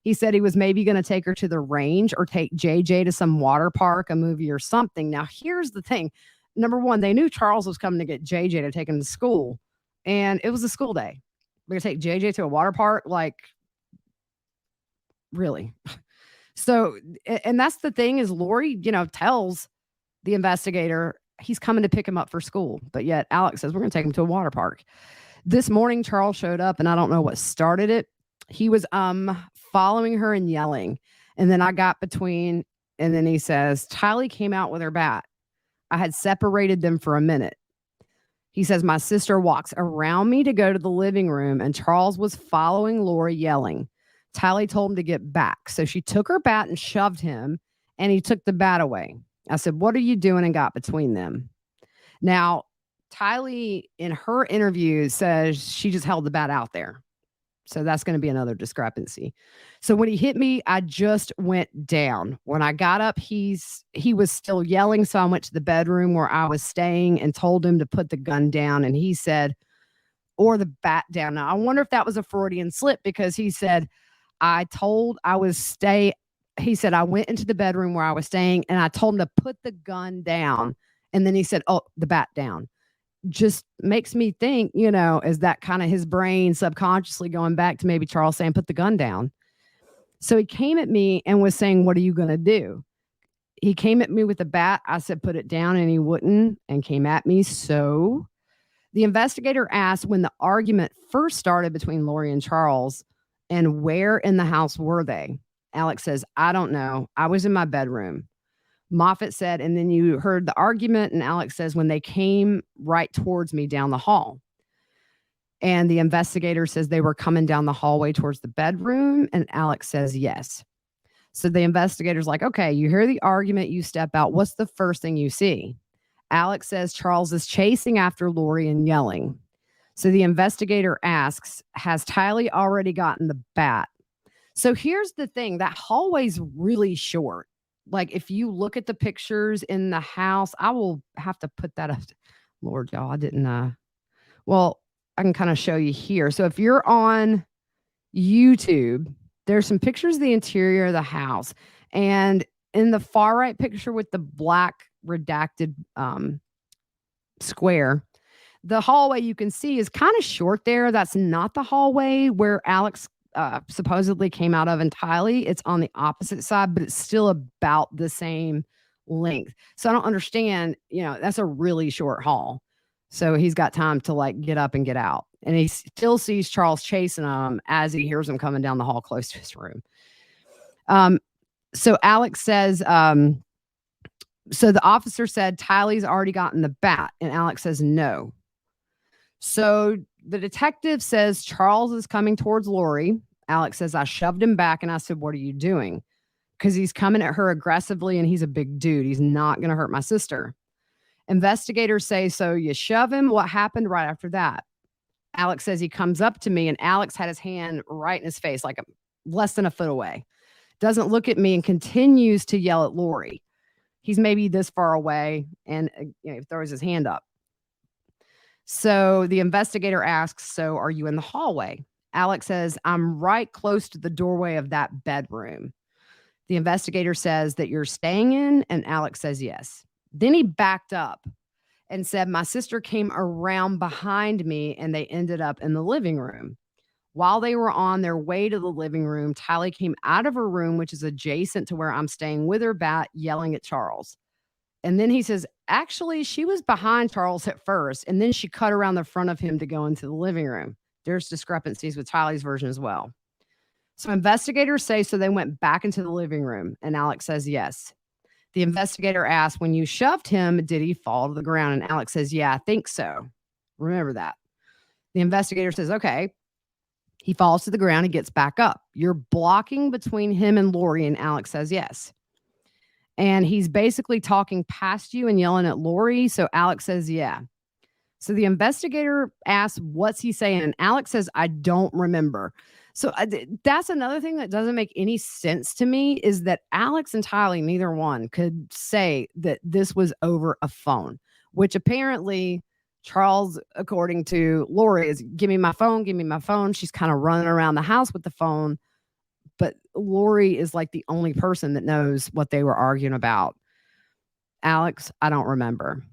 He said he was maybe going to take her to the range or take JJ to some water park, a movie or something. Now, here's the thing. Number one, they knew Charles was coming to get JJ to take him to school, and it was a school day. We're going to take JJ to a water park? Like, really? So, and that's the thing is Lori, tells the investigator he's coming to pick him up for school. But yet Alex says, we're going to take him to a water park. This morning, Charles showed up, and I don't know what started it. He was following her and yelling. And then I got between, and then he says, Tylee came out with her bat. I had separated them for a minute. He says, my sister walks around me to go to the living room, and Charles was following Lori yelling. Tylee told him to get back. So she took her bat and shoved him, and he took the bat away. I said, what are you doing? And got between them. Now, Tylee, in her interview, says she just held the bat out there. So that's going to be another discrepancy. So when he hit me, I just went down. When I got up, he was still yelling. So I went to the bedroom where I was staying and told him to put the gun down. And he said, or the bat down. Now, I wonder if that was a Freudian slip, because he said, he said, I went into the bedroom where I was staying, and I told him to put the gun down. And then he said, oh, the bat down. Just makes me think, is that kind of his brain subconsciously going back to maybe Charles saying, put the gun down. So he came at me and was saying, what are you going to do? He came at me with the bat. I said, put it down, and he wouldn't, and came at me. So the investigator asked when the argument first started between Lori and Charles, and where in the house were they? Alex says, I don't know. I was in my bedroom. Moffitt said, and then you heard the argument, and Alex says, when they came right towards me down the hall. And the investigator says they were coming down the hallway towards the bedroom, and Alex says, yes. So the investigator's like, okay, you hear the argument, you step out. What's the first thing you see? Alex says Charles is chasing after Lori and yelling. So the investigator asks, has Tylee already gotten the bat? So here's the thing, that hallway's really short. Like if you look at the pictures in the house, I will have to put that up. Lord, y'all, I didn't, well, I can kind of show you here. So if you're on YouTube, there's some pictures of the interior of the house. And in the far right picture with the black redacted square, the hallway you can see is kind of short there. That's not the hallway where Alex supposedly came out of in Tylee. It's on the opposite side, but it's still about the same length. So I don't understand, that's a really short hall. So he's got time to like get up and get out. And he still sees Charles chasing him as he hears him coming down the hall close to his room. So Alex says, so the officer said, Tylee's already gotten the bat. And Alex says, no. So the detective says, Charles is coming towards Lori. Alex says, I shoved him back and I said, what are you doing? Because he's coming at her aggressively and he's a big dude. He's not going to hurt my sister. Investigators say, so you shove him. What happened right after that? Alex says he comes up to me and Alex had his hand right in his face, like less than a foot away. Doesn't look at me and continues to yell at Lori. He's maybe this far away and throws his hand up. So the investigator asks, so are you in the hallway? Alex says, I'm right close to the doorway of that bedroom. The investigator says that you're staying in, and Alex says yes. Then he backed up and said, my sister came around behind me and they ended up in the living room. While they were on their way to the living room, Tylee came out of her room, which is adjacent to where I'm staying, with her bat, yelling at Charles. And then he says, actually, she was behind Charles at first, and then she cut around the front of him to go into the living room. There's discrepancies with Tylee's version as well. So investigators say, so they went back into the living room, and Alex says yes. The investigator asks, when you shoved him, did he fall to the ground? And Alex says, yeah, I think so. Remember that. The investigator says, okay. He falls to the ground. He gets back up. You're blocking between him and Lori, and Alex says yes. And he's basically talking past you and yelling at Lori. So Alex says, yeah. So the investigator asks, what's he saying? And Alex says, I don't remember. So that's another thing that doesn't make any sense to me, is that Alex and Tylee, neither one could say that this was over a phone, which apparently Charles, according to Lori, is give me my phone, give me my phone. She's kind of running around the house with the phone. But Lori is like the only person that knows what they were arguing about. Alex, I don't remember.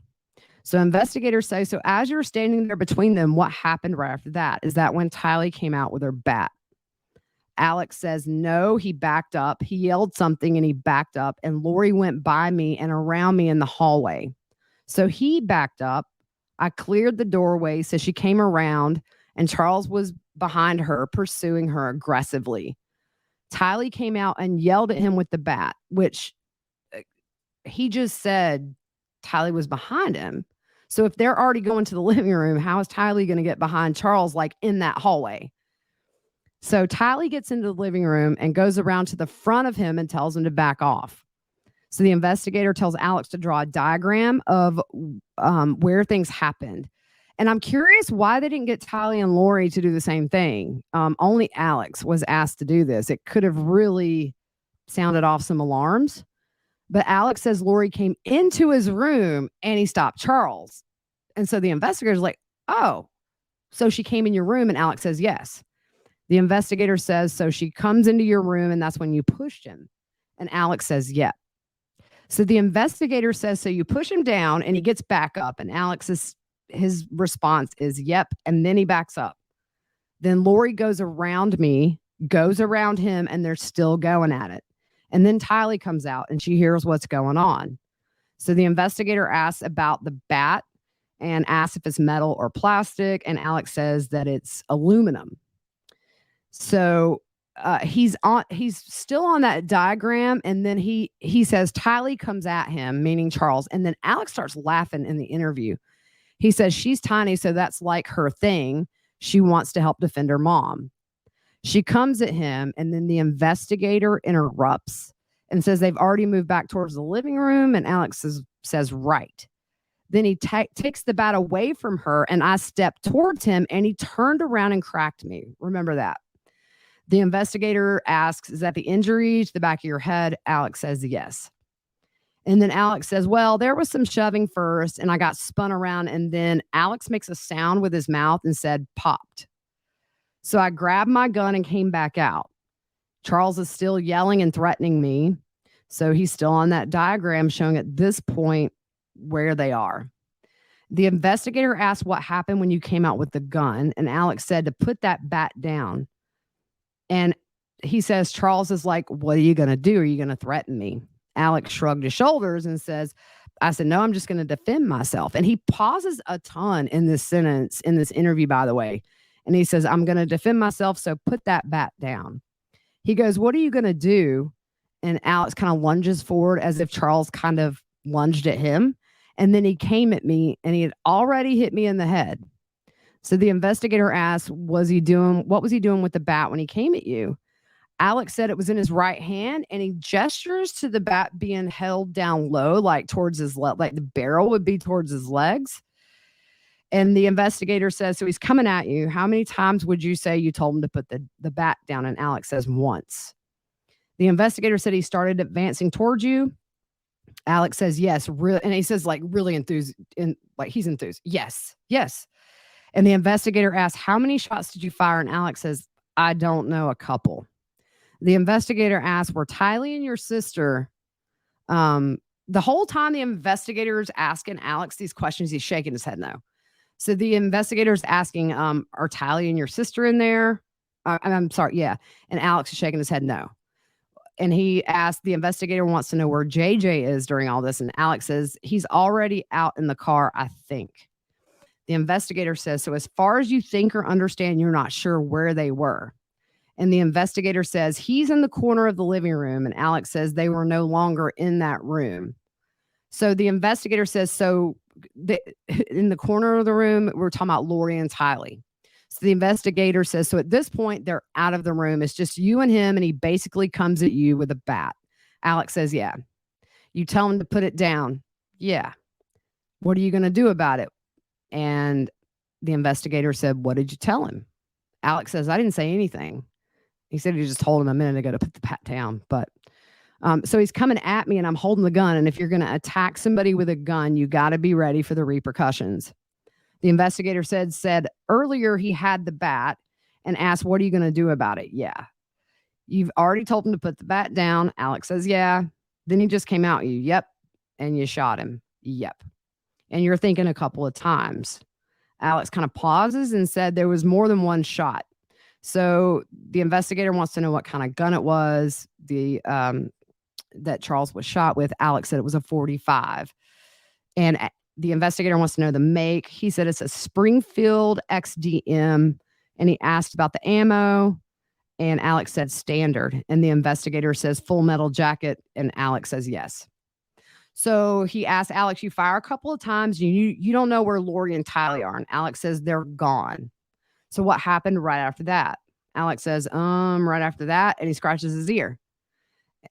So investigators say, so as you're standing there between them, what happened right after that? Is that when Tylee came out with her bat? Alex says, no, he backed up. He yelled something and he backed up, and Lori went by me and around me in the hallway. So he backed up. I cleared the doorway. So she came around and Charles was behind her, pursuing her aggressively. Tylee came out and yelled at him with the bat, which he just said Tylee was behind him. So if they're already going to the living room, how is Tylee going to get behind Charles, like in that hallway? So Tylee gets into the living room and goes around to the front of him and tells him to back off. So the investigator tells Alex to draw a diagram of where things happened. And I'm curious why they didn't get Tylee and Lori to do the same thing. Only Alex was asked to do this. It could have really sounded off some alarms. But Alex says Lori came into his room and he stopped Charles. And so the investigator's like, oh, so she came in your room? And Alex says, yes. The investigator says, so she comes into your room and that's when you pushed him. And Alex says, yeah. So the investigator says, so you push him down and he gets back up. And his response is, yep. And then he backs up. Then Lori goes around me, goes around him, and they're still going at it. And then Tylee comes out and she hears what's going on. So the investigator asks about the bat and asks if it's metal or plastic. And Alex says that it's aluminum. So he's still on that diagram. And then he says Tylee comes at him, meaning Charles. And then Alex starts laughing in the interview. He says she's tiny, so that's like her thing. She wants to help defend her mom. She comes at him, and then the investigator interrupts and says they've already moved back towards the living room, and Alex says right. Then he takes the bat away from her, and I stepped towards him, and he turned around and cracked me. Remember that. The investigator asks, is that the injury to the back of your head? Alex says yes. And then Alex says, well, there was some shoving first, and I got spun around, and then Alex makes a sound with his mouth and said, popped. So I grabbed my gun and came back out. Charles is still yelling and threatening me. So he's still on that diagram showing at this point where they are. The investigator asked what happened when you came out with the gun, and Alex said to put that bat down. And he says, Charles is like, what are you going to do? Are you going to threaten me? Alex shrugged his shoulders and says, I said, no, I'm just going to defend myself. And he pauses a ton in this sentence, in this interview, by the way. And he says, I'm going to defend myself, so put that bat down. He goes, what are you going to do? And Alex kind of lunges forward as if Charles kind of lunged at him. And then he came at me, and he had already hit me in the head. So the investigator asked, what was he doing with the bat when he came at you? Alex said it was in his right hand, and he gestures to the bat being held down low, like towards his like the barrel would be towards his legs. And the investigator says, so he's coming at you. How many times would you say you told him to put the bat down? And Alex says once. The investigator said he started advancing towards you. Alex says yes, and he says like really enthused, like he's enthused. Yes. And the investigator asks, how many shots did you fire? And Alex says, I don't know, a couple. The investigator asks, were Tylee and your sister, the whole time the investigator is asking Alex these questions, he's shaking his head no. So the investigator is asking, are Tylee and your sister in there? I'm sorry, yeah. And Alex is shaking his head no. And he asked, the investigator wants to know where JJ is during all this. And Alex says, he's already out in the car, I think. The investigator says, so as far as you think or understand, you're not sure where they were. And the investigator says, he's in the corner of the living room. And Alex says they were no longer in that room. So the investigator says, in the corner of the room, we're talking about Lori and Tylee. So the investigator says, so at this point, they're out of the room. It's just you and him, and he basically comes at you with a bat. Alex says, yeah. You tell him to put it down. Yeah. What are you going to do about it? And the investigator said, what did you tell him? Alex says, I didn't say anything. He said he just told him a minute ago to put the bat down. But so he's coming at me, and I'm holding the gun. And if you're going to attack somebody with a gun, you got to be ready for the repercussions. The investigator said earlier he had the bat and asked, what are you going to do about it? Yeah. You've already told him to put the bat down. Alex says, yeah. Then he just came out. Yep. And you shot him. Yep. And you're thinking a couple of times. Alex kind of pauses and said there was more than one shot. So the investigator wants to know what kind of gun it was that Charles was shot with. Alex said it was a .45. And the investigator wants to know the make. He said it's a Springfield XDM. And he asked about the ammo. And Alex said standard. And the investigator says full metal jacket. And Alex says yes. So he asked Alex, you fire a couple of times. You don't know where Lori and Tylee are. And Alex says they're gone. So what happened right after that? Alex says, right after that. And he scratches his ear.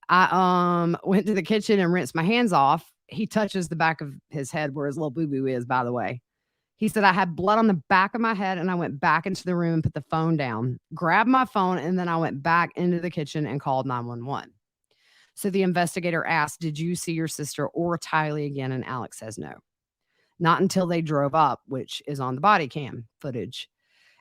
I went to the kitchen and rinsed my hands off. He touches the back of his head where his little boo-boo is, by the way. He said, I had blood on the back of my head, and I went back into the room and put the phone down, grabbed my phone, and then I went back into the kitchen and called 911. So the investigator asked, did you see your sister or Tylee again? And Alex says no. Not until they drove up, which is on the body cam footage.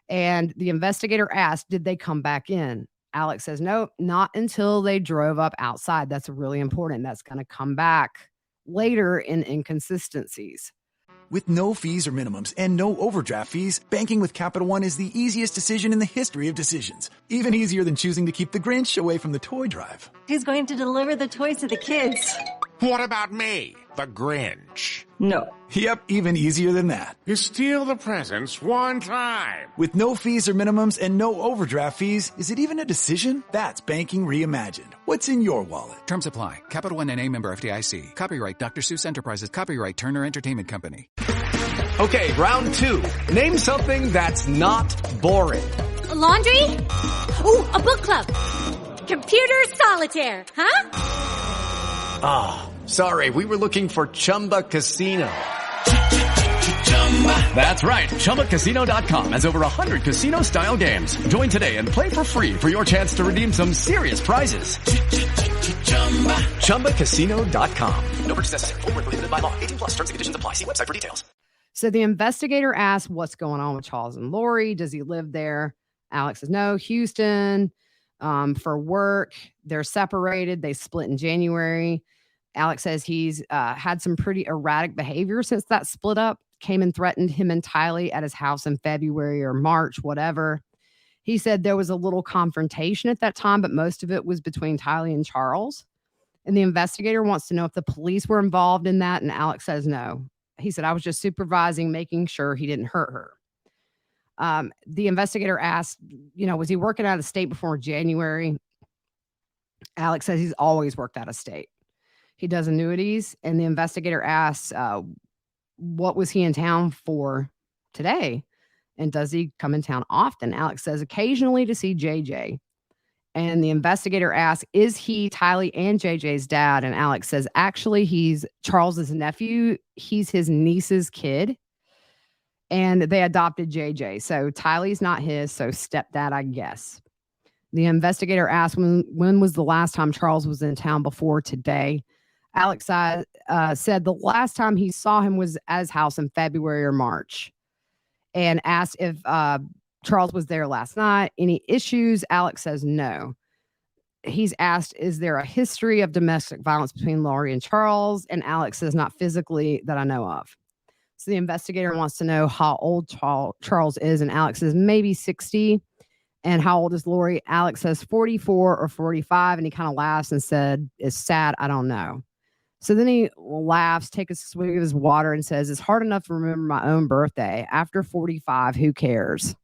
And the investigator asked, did they come back in? Alex says, no, not until they drove up outside. That's really important. That's going to come back later in inconsistencies. With no fees or minimums and no overdraft fees, banking with Capital One is the easiest decision in the history of decisions. Even easier than choosing to keep the Grinch away from the toy drive. Who's going to deliver the toys to the kids? What about me, the Grinch? No. Yep, even easier than that. You steal the presents one time. With no fees or minimums and no overdraft fees, is it even a decision? That's banking reimagined. What's in your wallet? Terms apply. Capital One N.A. member FDIC. Copyright Dr. Seuss Enterprises. Copyright Turner Entertainment Company. Okay, round two. Name something that's not boring. A laundry? Ooh, a book club. Computer solitaire, huh? Ah, oh, sorry. We were looking for Chumba Casino. That's right. ChumbaCasino.com has over 100 casino-style games. Join today and play for free for your chance to redeem some serious prizes. ChumbaCasino.com. No purchase necessary. Void where prohibited by law. 18+. Terms and conditions apply. See website for details. So the investigator asks what's going on with Charles and Lori. Does he live there? Alex says no. Houston for work. They're separated. They split in January. Alex says he's had some pretty erratic behavior since that split up. Came and threatened him and Tylee at his house in February or March, whatever. He said there was a little confrontation at that time, but most of it was between Tylee and Charles. And the investigator wants to know if the police were involved in that. And Alex says no. He said, I was just supervising, making sure he didn't hurt her. The investigator asked, was he working out of state before January? Alex says he's always worked out of state. He does annuities. And the investigator asks, what was he in town for today? And does he come in town often? Alex says occasionally to see JJ. And the investigator asks, is he Tylee and JJ's dad? And Alex says, actually, he's Charles's nephew. He's his niece's kid. And they adopted JJ. So Tylee's not his, so stepdad, I guess. The investigator asked, when was the last time Charles was in town before today? Alex said the last time he saw him was at his house in February or March, and asked if Charles was there last night. Any issues? Alex says no. He's asked, is there a history of domestic violence between Lori and Charles? And Alex says not physically that I know of. So the investigator wants to know how old Charles is, and Alex says maybe 60. And how old is Lori? Alex says 44 or 45, and he kind of laughs and said, it's sad, I don't know. So then he laughs, takes a swig of his water, and says, it's hard enough to remember my own birthday. After 45, who cares?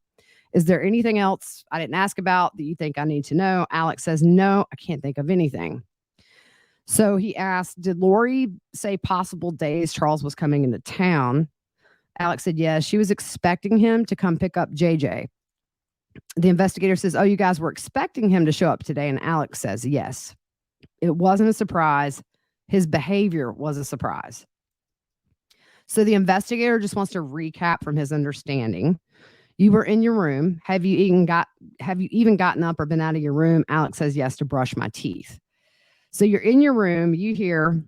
Is there anything else I didn't ask about that you think I need to know? Alex says, no, I can't think of anything. So he asked, did Lori say possible days Charles was coming into town? Alex said, yes, she was expecting him to come pick up JJ. The investigator says, oh, you guys were expecting him to show up today? And Alex says, yes. It wasn't a surprise. His behavior was a surprise. So the investigator just wants to recap from his understanding. You were in your room. Have you even gotten up or been out of your room? Alex says, yes, to brush my teeth. So you're in your room, you hear,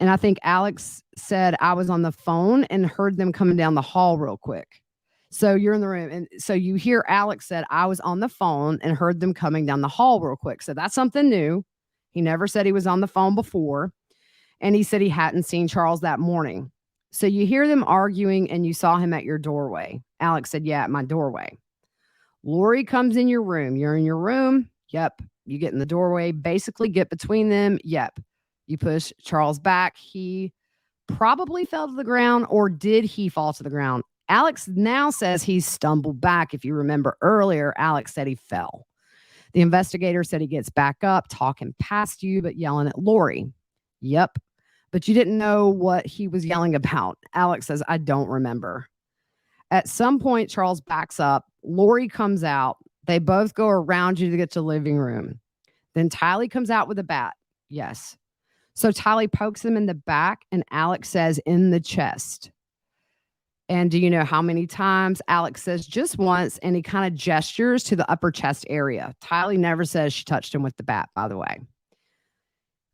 and I think Alex said, I was on the phone and heard them coming down the hall real quick. So you're in the room. And so you hear Alex said, I was on the phone and heard them coming down the hall real quick. So that's something new. He never said he was on the phone before. And he said he hadn't seen Charles that morning. So you hear them arguing and you saw him at your doorway. Alex said, yeah, at my doorway. Lori comes in your room. You're in your room. Yep. You get in the doorway, basically get between them. Yep. You push Charles back. He probably fell to the ground, or did he fall to the ground? Alex now says he stumbled back. If you remember earlier, Alex said he fell. The investigator said he gets back up, talking past you, but yelling at Lori. Yep. But you didn't know what he was yelling about. Alex says, I don't remember. At some point, Charles backs up. Lori comes out. They both go around you to get to the living room. Then Tylee comes out with a bat. Yes. So Tylee pokes him in the back, and Alex says in the chest. And do you know how many times? Alex says just once, and he kind of gestures to the upper chest area. Tylee never says she touched him with the bat, by the way.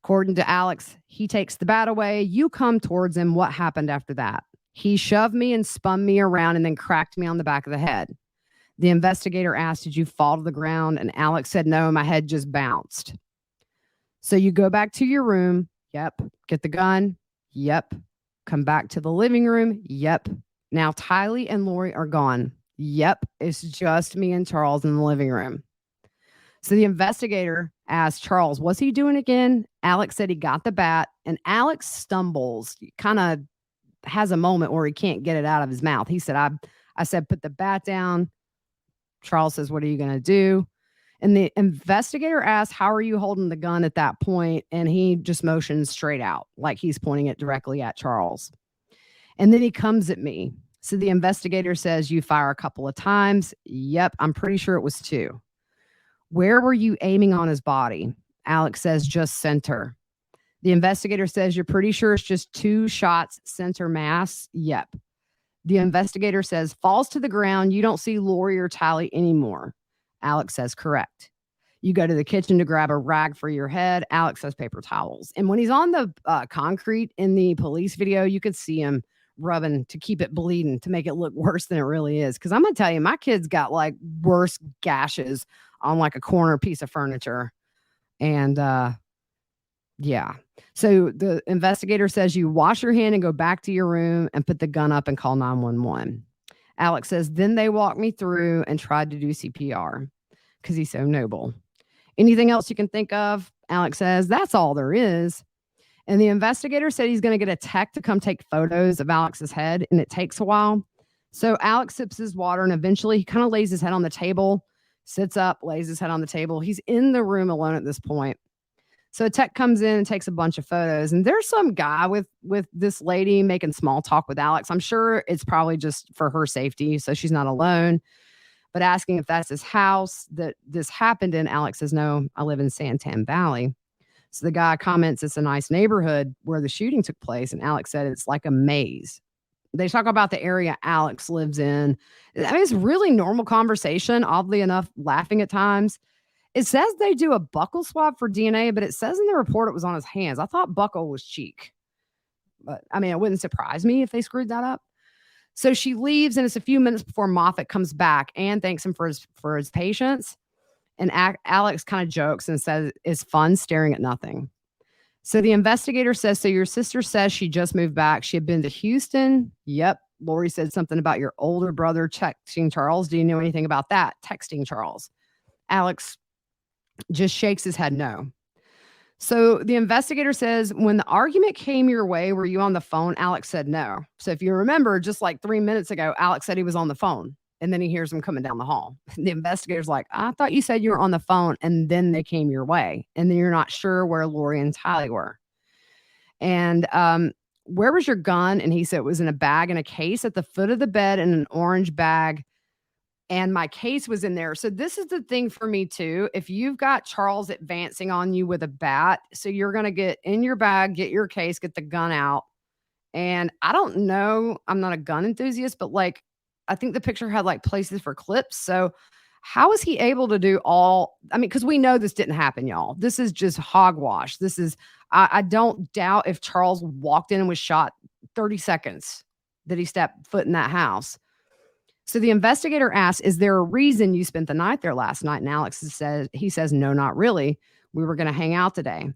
According to Alex, he takes the bat away. You come towards him. What happened after that? He shoved me and spun me around and then cracked me on the back of the head. The investigator asked, did you fall to the ground? And Alex said, no, my head just bounced. So you go back to your room. Yep. Get the gun. Yep. Come back to the living room. Yep. Now Tylee and Lori are gone. Yep. It's just me and Charles in the living room. So the investigator asked Charles, what's he doing again? Alex said he got the bat, and Alex stumbles, kind of has a moment where he can't get it out of his mouth. He said, I said, put the bat down. Charles says, what are you going to do? And the investigator asked, how are you holding the gun at that point? And he just motions straight out, like he's pointing it directly at Charles. And then he comes at me. So the investigator says, you fire a couple of times. Yep, I'm pretty sure it was 2. Where were you aiming on his body? Alex says, just center. The investigator says, you're pretty sure it's just 2 shots, center mass? Yep. The investigator says, falls to the ground. You don't see Lori or Tally anymore. Alex says, correct. You go to the kitchen to grab a rag for your head. Alex says paper towels. And when he's on the concrete in the police video, you could see him rubbing to keep it bleeding to make it look worse than it really is. Because I'm going to tell you, my kid's got like worse gashes on like a corner piece of furniture. And yeah. So the investigator says you wash your hand and go back to your room and put the gun up and call 911. Alex says, then they walked me through and tried to do CPR because he's so noble. Anything else you can think of? Alex says, that's all there is. And the investigator said he's going to get a tech to come take photos of Alex's head, and it takes a while. So Alex sips his water, and eventually he kind of lays his head on the table, sits up, lays his head on the table. He's in the room alone at this point. So a tech comes in and takes a bunch of photos, and there's some guy with this lady making small talk with Alex. I'm sure it's probably just for her safety, so she's not alone. But asking if that's his house that this happened in. Alex says, no, I live in Santan Valley. So the guy comments it's a nice neighborhood where the shooting took place. And Alex said it's like a maze. They talk about the area Alex lives in. I mean, it's really normal conversation, oddly enough, laughing at times. It says they do a buckle swab for DNA, but it says in the report it was on his hands. I thought buckle was cheek. But I mean, it wouldn't surprise me if they screwed that up. So she leaves, and it's a few minutes before Moffat comes back and thanks him for his patience. And Alex kind of jokes and says, it's fun staring at nothing. So the investigator says, so your sister says she just moved back. She had been to Houston. Yep. Lori said something about your older brother texting Charles. Do you know anything about that? Texting Charles. Alex just shakes his head no. So the investigator says, when the argument came your way, were you on the phone? Alex said no. So if you remember, just like 3 minutes ago, Alex said he was on the phone. And then he hears him coming down the hall. The investigator's like, I thought you said you were on the phone and then they came your way. And then you're not sure where Lori and Tally were. And where was your gun? And he said it was in a bag in a case at the foot of the bed in an orange bag. And my case was in there. So this is the thing for me too. If you've got Charles advancing on you with a bat, so you're going to get in your bag, get your case, get the gun out. And I don't know, I'm not a gun enthusiast, but like, I think the picture had like places for clips. So how is he able to do all, I mean, because we know this didn't happen, y'all. This is just hogwash. This is, I don't doubt if Charles walked in and was shot 30 seconds that he stepped foot in that house. So the investigator asks, is there a reason you spent the night there last night? And Alex says, no, not really. We were going to hang out today.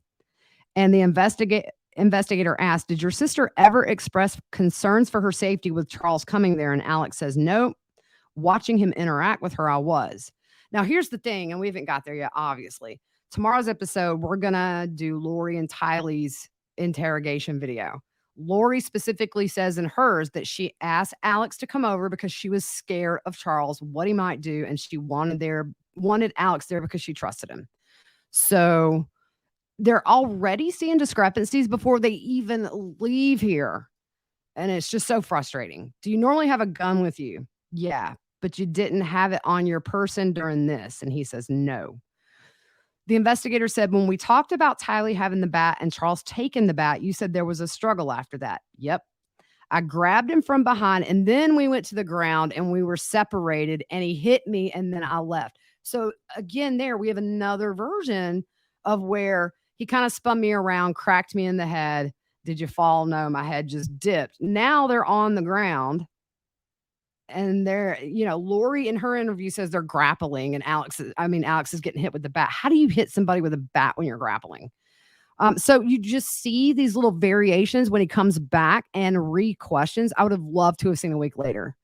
And the investigator asked, did your sister ever express concerns for her safety with Charles coming there? And Alex says, nope. Watching him interact with her, I was. Now, here's the thing, and we haven't got there yet, obviously. Tomorrow's episode, we're going to do Lori and Tylee's interrogation video. Lori specifically says in hers that she asked Alex to come over because she was scared of Charles, what he might do, and she wanted Alex there because she trusted him. So they're already seeing discrepancies before they even leave here. And it's just so frustrating. Do you normally have a gun with you? Yeah, but you didn't have it on your person during this. And he says, no. The investigator said, when we talked about Tylee having the bat and Charles taking the bat, you said there was a struggle after that. Yep. I grabbed him from behind and then we went to the ground and we were separated and he hit me and then I left. So again, there we have another version of where he kind of spun me around, cracked me in the head. Did you fall? No, my head just dipped. Now they're on the ground. And they're, Lori in her interview says they're grappling and Alex is getting hit with the bat. How do you hit somebody with a bat when you're grappling? So you just see these little variations when he comes back and re-questions. I would have loved to have seen a week later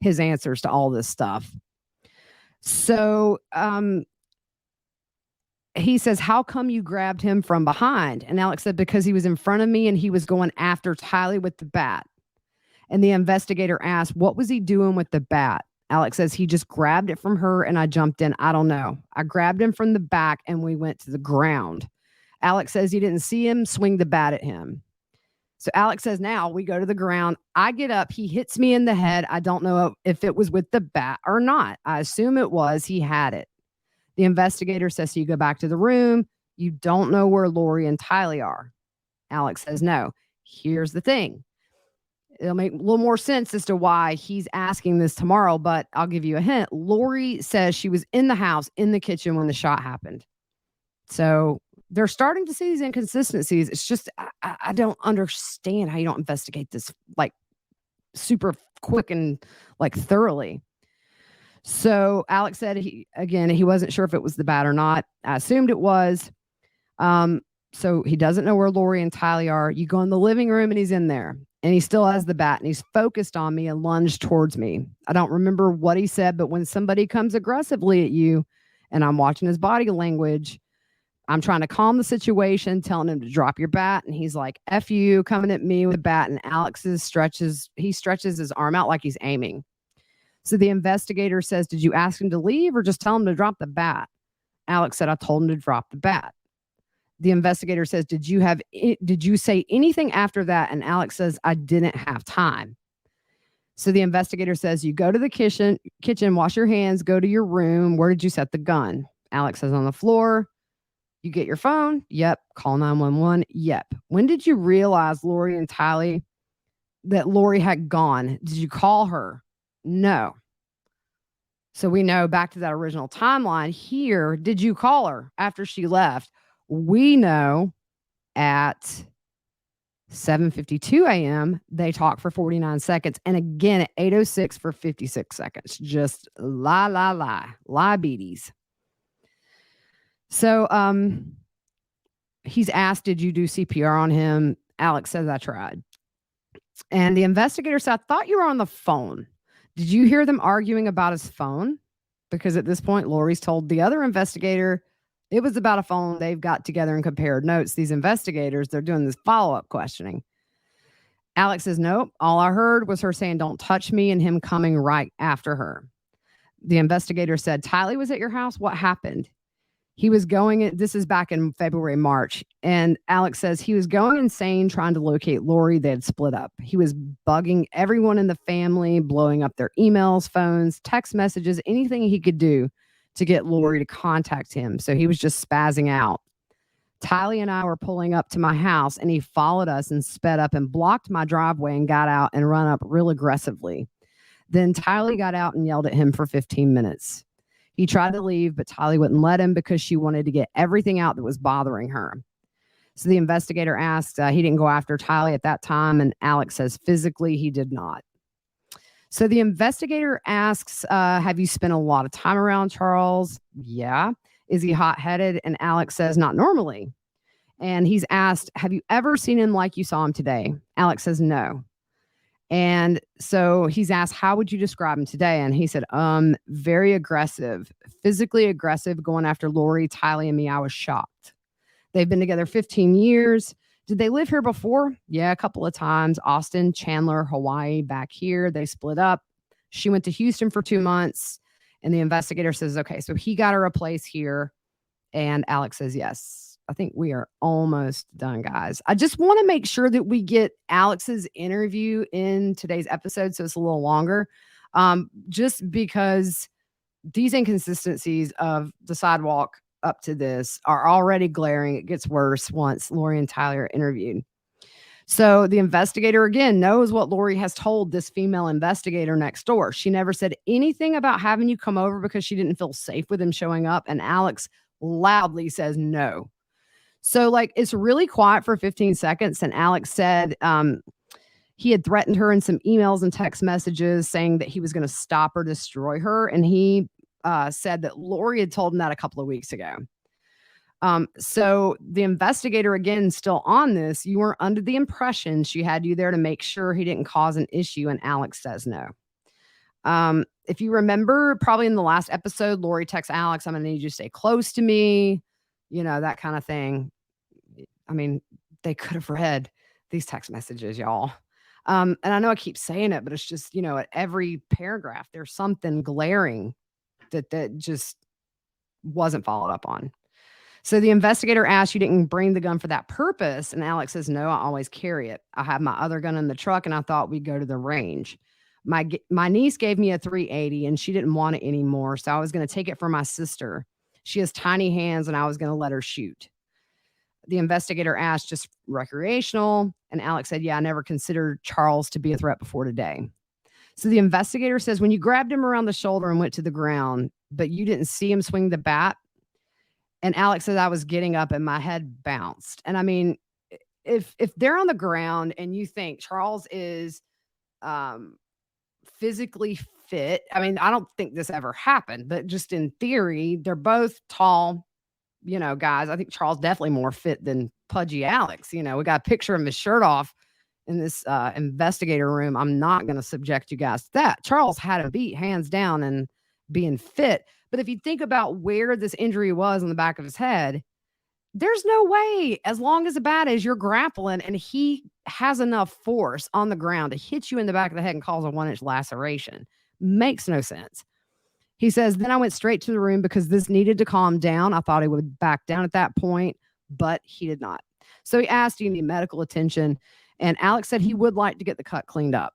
his answers to all this stuff. So he says, how come you grabbed him from behind? And Alex said, because he was in front of me and he was going after Tylee with the bat. And the investigator asked, what was he doing with the bat? Alex says, he just grabbed it from her and I jumped in. I don't know. I grabbed him from the back and we went to the ground. Alex says he didn't see him swing the bat at him. So Alex says, now we go to the ground. I get up. He hits me in the head. I don't know if it was with the bat or not. I assume it was. He had it. The investigator says, so you go back to the room. You don't know where Lori and Tylee are. Alex says, no. Here's the thing. It'll make a little more sense as to why he's asking this tomorrow, but I'll give you a hint. Lori says she was in the house, in the kitchen when the shot happened. So they're starting to see these inconsistencies. It's just, I don't understand how you don't investigate this like super quick and like thoroughly. So Alex said he wasn't sure if it was the bat or not. I assumed it was. So he doesn't know where Lori and Tylee are. You go in the living room and he's in there and he still has the bat and he's focused on me and lunged towards me. I don't remember what he said, but when somebody comes aggressively at you and I'm watching his body language, I'm trying to calm the situation, telling him to drop your bat. And he's like, F you, coming at me with a bat. And Alex stretches his arm out like he's aiming. So the investigator says, did you ask him to leave or just tell him to drop the bat? Alex said, I told him to drop the bat. The investigator says, did you say anything after that? And Alex says, I didn't have time. So the investigator says, you go to the kitchen, wash your hands, go to your room. Where did you set the gun? Alex says, on the floor. You get your phone? Yep. Call 911? Yep. When did you realize Lori and Tylee that Lori had gone? Did you call her? No. So we know back to that original timeline here. Did you call her after she left? We know at 7:52 a.m. they talk for 49 seconds. And again at 8:06 for 56 seconds. Just lie beaties. So he's asked, did you do CPR on him? Alex says, I tried. And the investigator said, I thought you were on the phone. Did you hear them arguing about his phone? Because at this point, Lori's told the other investigator it was about a phone. They've got together and compared notes. These investigators, they're doing this follow-up questioning. Alex says, nope. All I heard was her saying, don't touch me, and him coming right after her. The investigator said, Tylee was at your house. What happened? He was this is back in February, March. And Alex says he was going insane trying to locate Lori. They had split up. He was bugging everyone in the family, blowing up their emails, phones, text messages, anything he could do to get Lori to contact him. So he was just spazzing out. Tylee and I were pulling up to my house and he followed us and sped up and blocked my driveway and got out and run up real aggressively. Then Tylee got out and yelled at him for 15 minutes. He tried to leave, but Tylee wouldn't let him because she wanted to get everything out that was bothering her. So the investigator asked, he didn't go after Tylee at that time, and Alex says physically he did not. So the investigator asks, have you spent a lot of time around Charles? Yeah. Is he hot-headed? And Alex says, not normally. And he's asked, have you ever seen him like you saw him today? Alex says, no. And so he's asked, how would you describe him today? And he said, very aggressive, physically aggressive, going after Lori, Tylee, and me. I was shocked. They've been together 15 years. Did they live here before? Yeah, a couple of times. Austin, Chandler, Hawaii, back here. They split up. She went to Houston for 2 months. And the investigator says, okay, so he got her a place here. And Alex says, yes. I think we are almost done, guys. I just want to make sure that we get Alex's interview in today's episode, so it's a little longer, just because these inconsistencies of the sidewalk up to this are already glaring. It gets worse once Lori and Tylee are interviewed. So the investigator, again, knows what Lori has told this female investigator next door. She never said anything about having you come over because she didn't feel safe with him showing up, and Alex loudly says no. So it's really quiet for 15 seconds. And Alex said he had threatened her in some emails and text messages saying that he was going to stop or destroy her. And he said that Lori had told him that a couple of weeks ago. So the investigator, again, still on this, you were under the impression she had you there to make sure he didn't cause an issue. And Alex says no. If you remember, probably in the last episode, Lori texts Alex, I'm going to need you to stay close to me. You know, that kind of thing. I mean, they could have read these text messages, y'all. And I know I keep saying it, but it's just, at every paragraph, there's something glaring that just wasn't followed up on. So the investigator asked, you didn't bring the gun for that purpose? And Alex says, no, I always carry it. I have my other gun in the truck and I thought we'd go to the range. My niece gave me a .380 and she didn't want it anymore. So I was going to take it for my sister. She has tiny hands and I was going to let her shoot. The investigator asked, just recreational? And Alex said, yeah, I never considered Charles to be a threat before today. So the investigator says, when you grabbed him around the shoulder and went to the ground, but you didn't see him swing the bat. And Alex says, I was getting up and my head bounced. And I mean, if they're on the ground and you think Charles is physically fit, I mean, I don't think this ever happened, but just in theory, they're both tall, guys. I think Charles definitely more fit than pudgy Alex. We got a picture of his shirt off in this investigator room. I'm not going to subject you guys to that. Charles had a beat hands down and being fit. But if you think about where this injury was on the back of his head, there's no way, as long as the bat is, you're grappling and he has enough force on the ground to hit you in the back of the head and cause a 1-inch laceration. Makes no sense. He says, then I went straight to the room because this needed to calm down. I thought he would back down at that point, but he did not. So he asked, do you need medical attention? And Alex said he would like to get the cut cleaned up.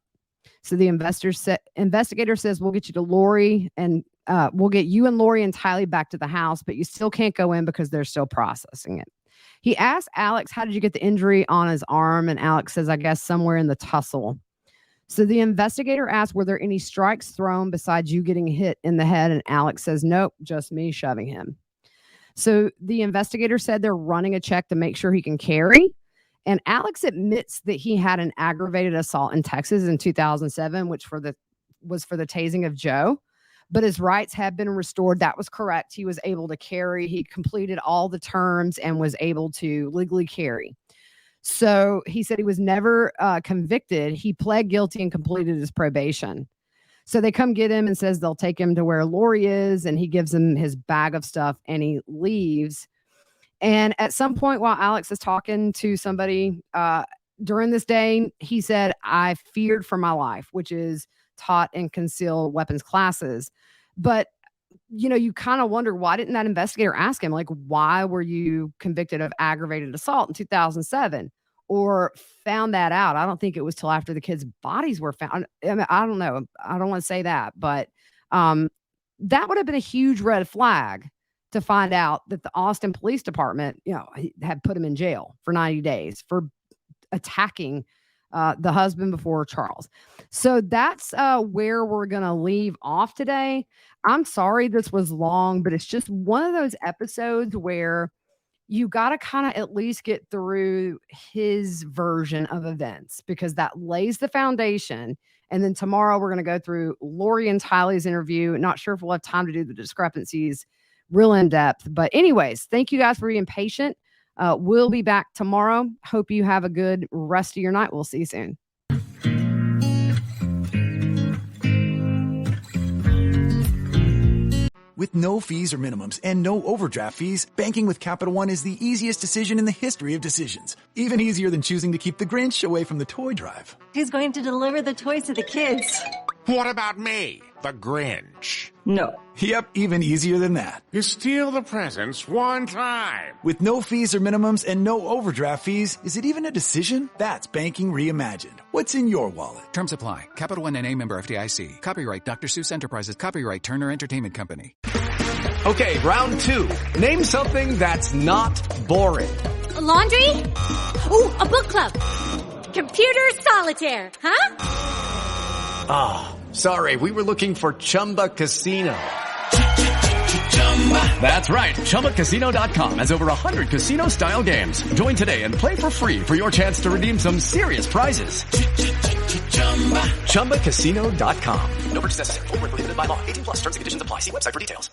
So the investigator says, we'll get you to Lori and we'll get you and Lori and Tylee back to the house, but you still can't go in because they're still processing it. He asked Alex, how did you get the injury on his arm? And Alex says, I guess somewhere in the tussle. So the investigator asked, were there any strikes thrown besides you getting hit in the head? And Alex says, nope, just me shoving him. So the investigator said they're running a check to make sure he can carry. And Alex admits that he had an aggravated assault in Texas in 2007, which was for the tasing of Joe. But his rights have been restored. That was correct. He was able to carry. He completed all the terms and was able to legally carry. So he said he was never convicted. He pled guilty and completed his probation. So they come get him and says they'll take him to where Lori is, and he gives him his bag of stuff and he leaves. And at some point while Alex is talking to somebody during this day, he said, I feared for my life, which is taught in concealed weapons classes. But you kind of wonder, why didn't that investigator ask him, like, why were you convicted of aggravated assault in 2007 or found that out? I don't think it was till after the kids' bodies were found. I mean, I don't know. I don't want to say that, but that would have been a huge red flag to find out that the Austin Police Department, had put him in jail for 90 days for attacking the husband before Charles. So that's where we're going to leave off today. I'm sorry this was long, but it's just one of those episodes where you got to kind of at least get through his version of events, because that lays the foundation. And then tomorrow we're going to go through Lori and Tylee's interview. Not sure if we'll have time to do the discrepancies real in depth. But anyways, thank you guys for being patient. We'll be back tomorrow. Hope you have a good rest of your night. We'll see you soon. With no fees or minimums and no overdraft fees, banking with Capital One is the easiest decision in the history of decisions. Even easier than choosing to keep the Grinch away from the toy drive. Who's going to deliver the toys to the kids? What about me, the Grinch? No. Yep, even easier than that. You steal the presents one time. With no fees or minimums and no overdraft fees, is it even a decision? That's banking reimagined. What's in your wallet? Terms apply. Capital One N.A. member FDIC. Copyright Dr. Seuss Enterprises. Copyright Turner Entertainment Company. Okay, round two. Name something that's not boring. A laundry? Ooh, a book club. Computer solitaire, huh? Ah, oh, sorry. We were looking for Chumba Casino. That's right. ChumbaCasino.com has over 100 casino-style games. Join today and play for free for your chance to redeem some serious prizes. ChumbaCasino.com. No purchase necessary. Void where prohibited by law. 18+ terms and conditions apply. See website for details.